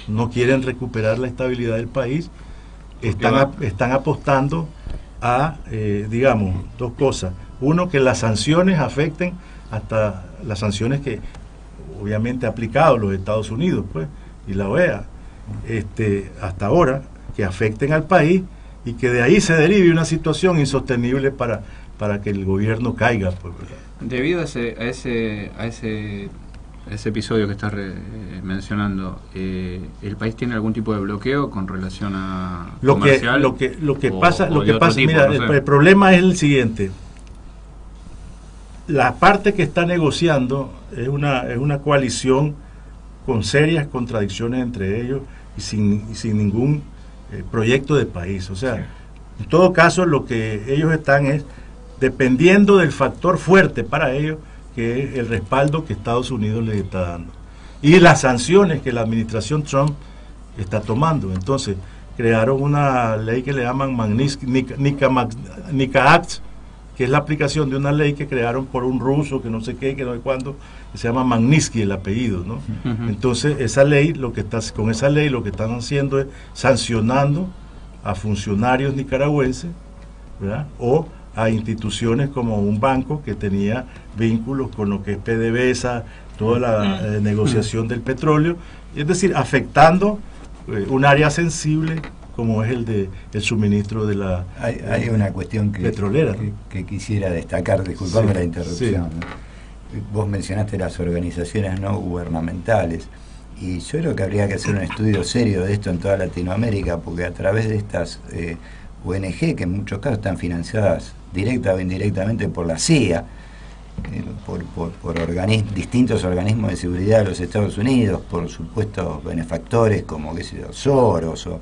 no quieren recuperar la estabilidad del país, están apostando a, digamos, dos cosas. Uno, que las sanciones afecten, hasta las sanciones que obviamente ha aplicado los Estados Unidos, pues, y la OEA, hasta ahora, que afecten al país y que de ahí se derive una situación insostenible para que el gobierno caiga, pues. Debido a ese episodio que estás mencionando, ¿el país tiene algún tipo de bloqueo con relación a comercial? Lo que pasa, mira, el problema es el siguiente. La parte que está negociando es una coalición con serias contradicciones entre ellos y sin ningún proyecto de país. O sea, En todo caso, lo que ellos están es dependiendo del factor fuerte para ellos, que es el respaldo que Estados Unidos les está dando y las sanciones que la administración Trump está tomando. Entonces crearon una ley que le llaman Nica Act, que es la aplicación de una ley que crearon por un ruso que no sé qué, que no sé cuándo, que se llama Magnitsky el apellido, ¿no? Entonces esa ley, con esa ley lo que están haciendo es sancionando a funcionarios nicaragüenses, ¿verdad? O a instituciones como un banco que tenía vínculos con lo que es PDVSA, toda la negociación del petróleo, es decir, afectando un área sensible como es el suministro de la hay una cuestión petrolera, que quisiera destacar, disculpame la interrupción, ¿no? Vos mencionaste las organizaciones no gubernamentales, y yo creo que habría que hacer un estudio serio de esto en toda Latinoamérica, porque a través de estas ONG, que en muchos casos están financiadas directa o indirectamente por la CIA, por distintos organismos de seguridad de los Estados Unidos, por supuestos benefactores como, qué sé yo, Soros o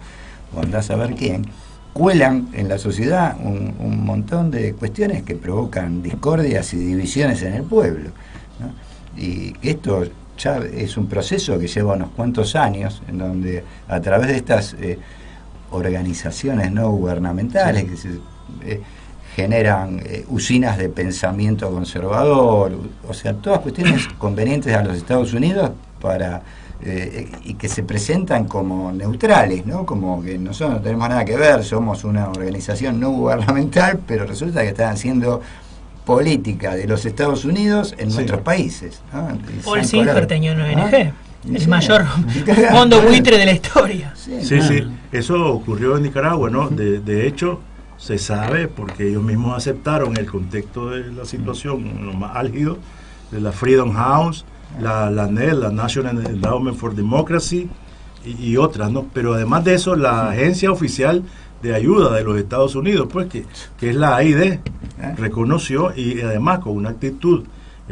andás a ver quién, cuelan en la sociedad un montón de cuestiones que provocan discordias y divisiones en el pueblo, ¿no? Y esto ya es un proceso que lleva unos cuantos años, en donde a través de estas organizaciones no gubernamentales que se generan usinas de pensamiento conservador, o sea, todas cuestiones convenientes a los Estados Unidos para y que se presentan como neutrales, ¿no? Como que nosotros no tenemos nada que ver, somos una organización no gubernamental, pero resulta que están haciendo política de los Estados Unidos en nuestros países, ¿no? Paul Singer tenía una ONG, el mayor fondo buitre de la historia. Sí, eso ocurrió en Nicaragua, ¿no? De hecho, se sabe, porque ellos mismos aceptaron el contexto de la situación, lo más álgido, de la Freedom House, la NED, la National Endowment for Democracy, y otras, ¿no? Pero además de eso, la agencia oficial de ayuda de los Estados Unidos, pues que es la AID, reconoció, y además con una actitud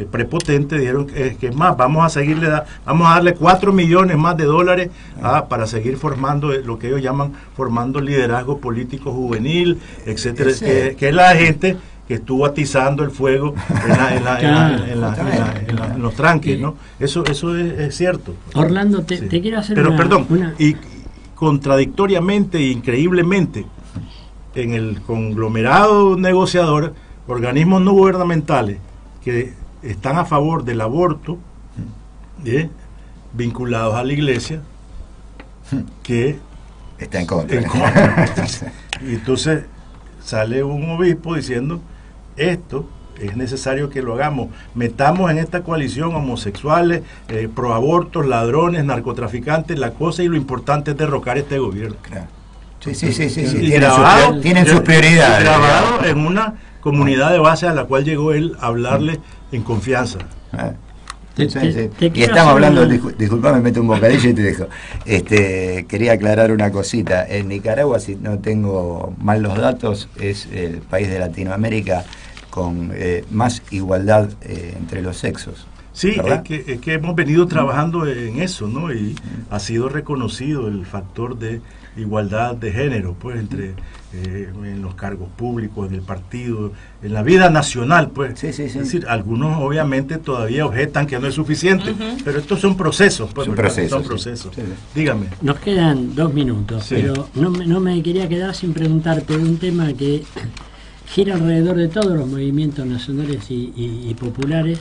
prepotente dijeron que es más, vamos a darle 4 millones más de dólares para seguir formando lo que ellos llaman formando liderazgo político juvenil, etcétera, que es la gente que estuvo atizando el fuego en los tranques, ¿no? Eso es cierto. Orlando, te quiero hacer y contradictoriamente e increíblemente, en el conglomerado negociador, organismos no gubernamentales que están a favor del aborto, vinculados a la iglesia, que está en contra. Y entonces sale un obispo diciendo: esto es necesario que lo hagamos, metamos en esta coalición homosexuales, proabortos, ladrones, narcotraficantes, la cosa, y lo importante es derrocar este gobierno. Claro. Sí. Tienen sus prioridades. Grabado en una comunidad de base a la cual llegó él a hablarle en confianza. Y estamos hablando, disculpame, meto un bocadillo y te dejo. Quería aclarar una cosita. En Nicaragua, si no tengo mal los datos, es el país de Latinoamérica con más igualdad entre los sexos. Sí, es que hemos venido trabajando en eso, ¿no? Y ha sido reconocido el factor de igualdad de género, pues, entre en los cargos públicos, en el partido, en la vida nacional, pues. Es decir, algunos obviamente todavía objetan que no es suficiente, pero estos son procesos, pues, son procesos. Dígame. Nos quedan 2 minutos, pero no me quería quedar sin preguntarte de un tema que gira alrededor de todos los movimientos nacionales y populares,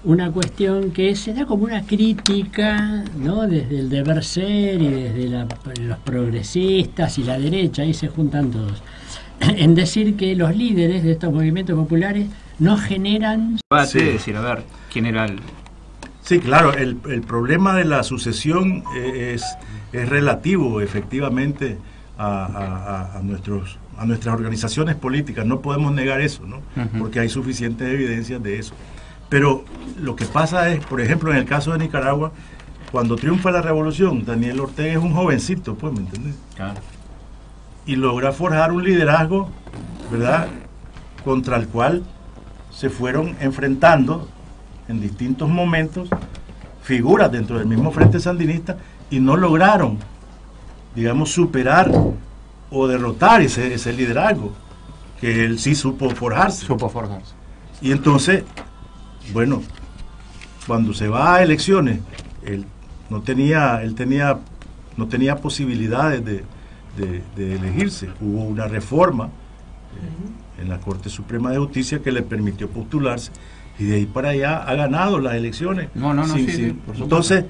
una cuestión que se da como una crítica, ¿no? Desde el deber ser y desde los progresistas y la derecha, ahí se juntan todos, en decir que los líderes de estos movimientos populares no generan... decir, a ver, ¿quién era el...? Sí, claro, el problema de la sucesión es relativo, efectivamente, a nuestras organizaciones políticas. No podemos negar eso, ¿no? Porque hay suficientes evidencias de eso. Pero lo que pasa es, por ejemplo, en el caso de Nicaragua, cuando triunfa la revolución, Daniel Ortega es un jovencito, pues, ¿me entiendes? Claro. Y logra forjar un liderazgo, ¿verdad?, contra el cual se fueron enfrentando en distintos momentos figuras dentro del mismo Frente Sandinista y no lograron, digamos, superar o derrotar ese liderazgo que él sí supo forjarse. Y entonces, bueno, cuando se va a elecciones, él no tenía posibilidades de elegirse. Hubo una reforma en la Corte Suprema de Justicia que le permitió postularse, y de ahí para allá ha ganado las elecciones. Sí, entonces,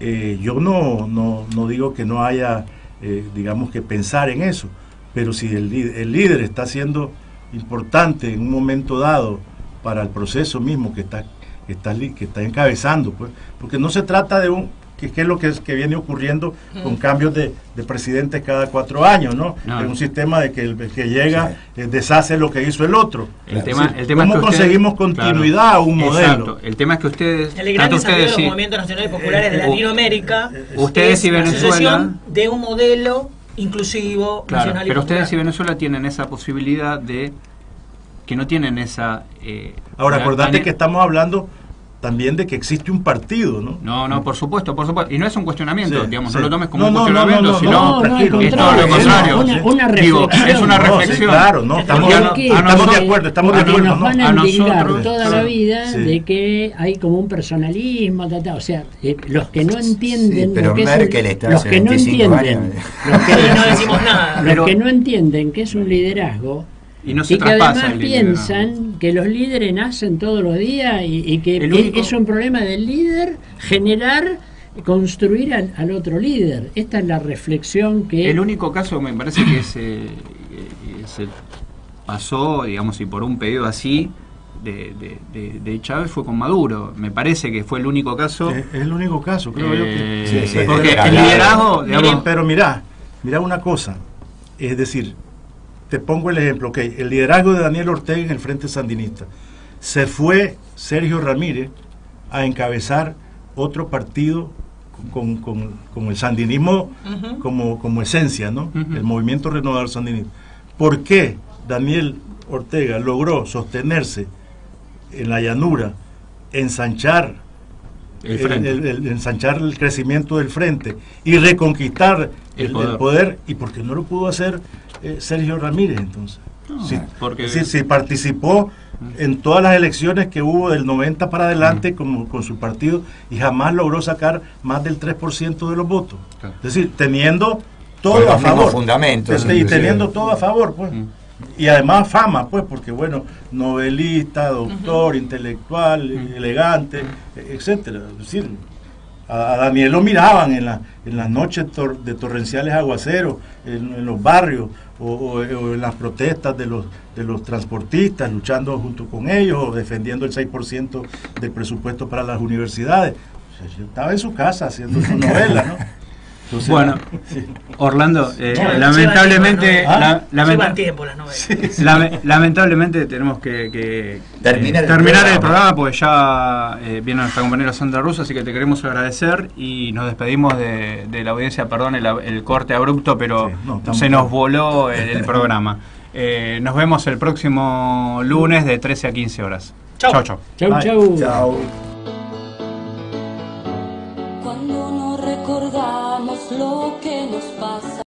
yo no digo que no haya, digamos, que pensar en eso, pero si el líder está siendo importante en un momento dado para el proceso mismo que está encabezando, pues, porque no se trata de que es lo que viene ocurriendo con cambios de presidentes cada 4 años, ¿no? Es un sistema de que el que llega deshace lo que hizo el otro. El tema ¿Cómo es que conseguimos continuidad a un modelo? Exacto. El tema es que ustedes... El gran desafío de los movimientos nacionales populares de Latinoamérica ustedes y Venezuela de un modelo inclusivo, nacional y pero popular. ustedes y Venezuela tienen esa posibilidad de que no tienen esa... Ahora, acordate que estamos hablando también de que existe un partido, ¿no? No, por supuesto. Y no es un cuestionamiento, digamos, no lo tomes como No, un no, cuestionamiento, sino es todo lo contrario. Una reflexión. Es una reflexión. Claro, no, estamos de acuerdo. Nos van a endilgar toda la vida de que hay como un personalismo, o sea, los que no entienden pero lo que Merkel es los que no entienden, los que no entienden que es un liderazgo. Y que además piensan que los líderes nacen todos los días y que es un problema del líder construir al otro líder. Esta es la reflexión que... El único caso me parece que se pasó, digamos, y por un pedido así de Chávez fue con Maduro. Me parece que fue el único caso. Es el único caso, creo yo que... porque el liderazgo... Digamos, pero mira una cosa, es decir... Te pongo el ejemplo, el liderazgo de Daniel Ortega en el Frente Sandinista. Se fue Sergio Ramírez a encabezar otro partido con el sandinismo como esencia, ¿no? El Movimiento Renovador Sandinista. ¿Por qué Daniel Ortega logró sostenerse en la llanura, ensanchar el crecimiento del frente y reconquistar el poder? ¿Y por qué no lo pudo hacer Sergio Ramírez entonces? Si participó en todas las elecciones que hubo del 90 para adelante con su partido y jamás logró sacar más del 3% de los votos. Es decir, teniendo todo a favor. Y teniendo todo a favor, pues. Y además fama, pues, porque bueno, novelista, doctor, intelectual, elegante, etcétera. Es decir, a Daniel lo miraban en las noches de torrenciales aguaceros, en los barrios, o en las protestas de los transportistas, luchando junto con ellos, o defendiendo el 6% del presupuesto para las universidades. O sea, yo estaba en su casa haciendo su novela, ¿no? Entonces, bueno, Orlando, lamentablemente lamentablemente tenemos que terminar el programa porque ya viene nuestra compañera Sandra Russo, así que te queremos agradecer y nos despedimos de la audiencia. Perdón el corte abrupto, pero se nos voló el programa. Nos vemos el próximo lunes de 13 a 15 horas. Chau. Chau. Cuando no recordamos lo que nos pasa.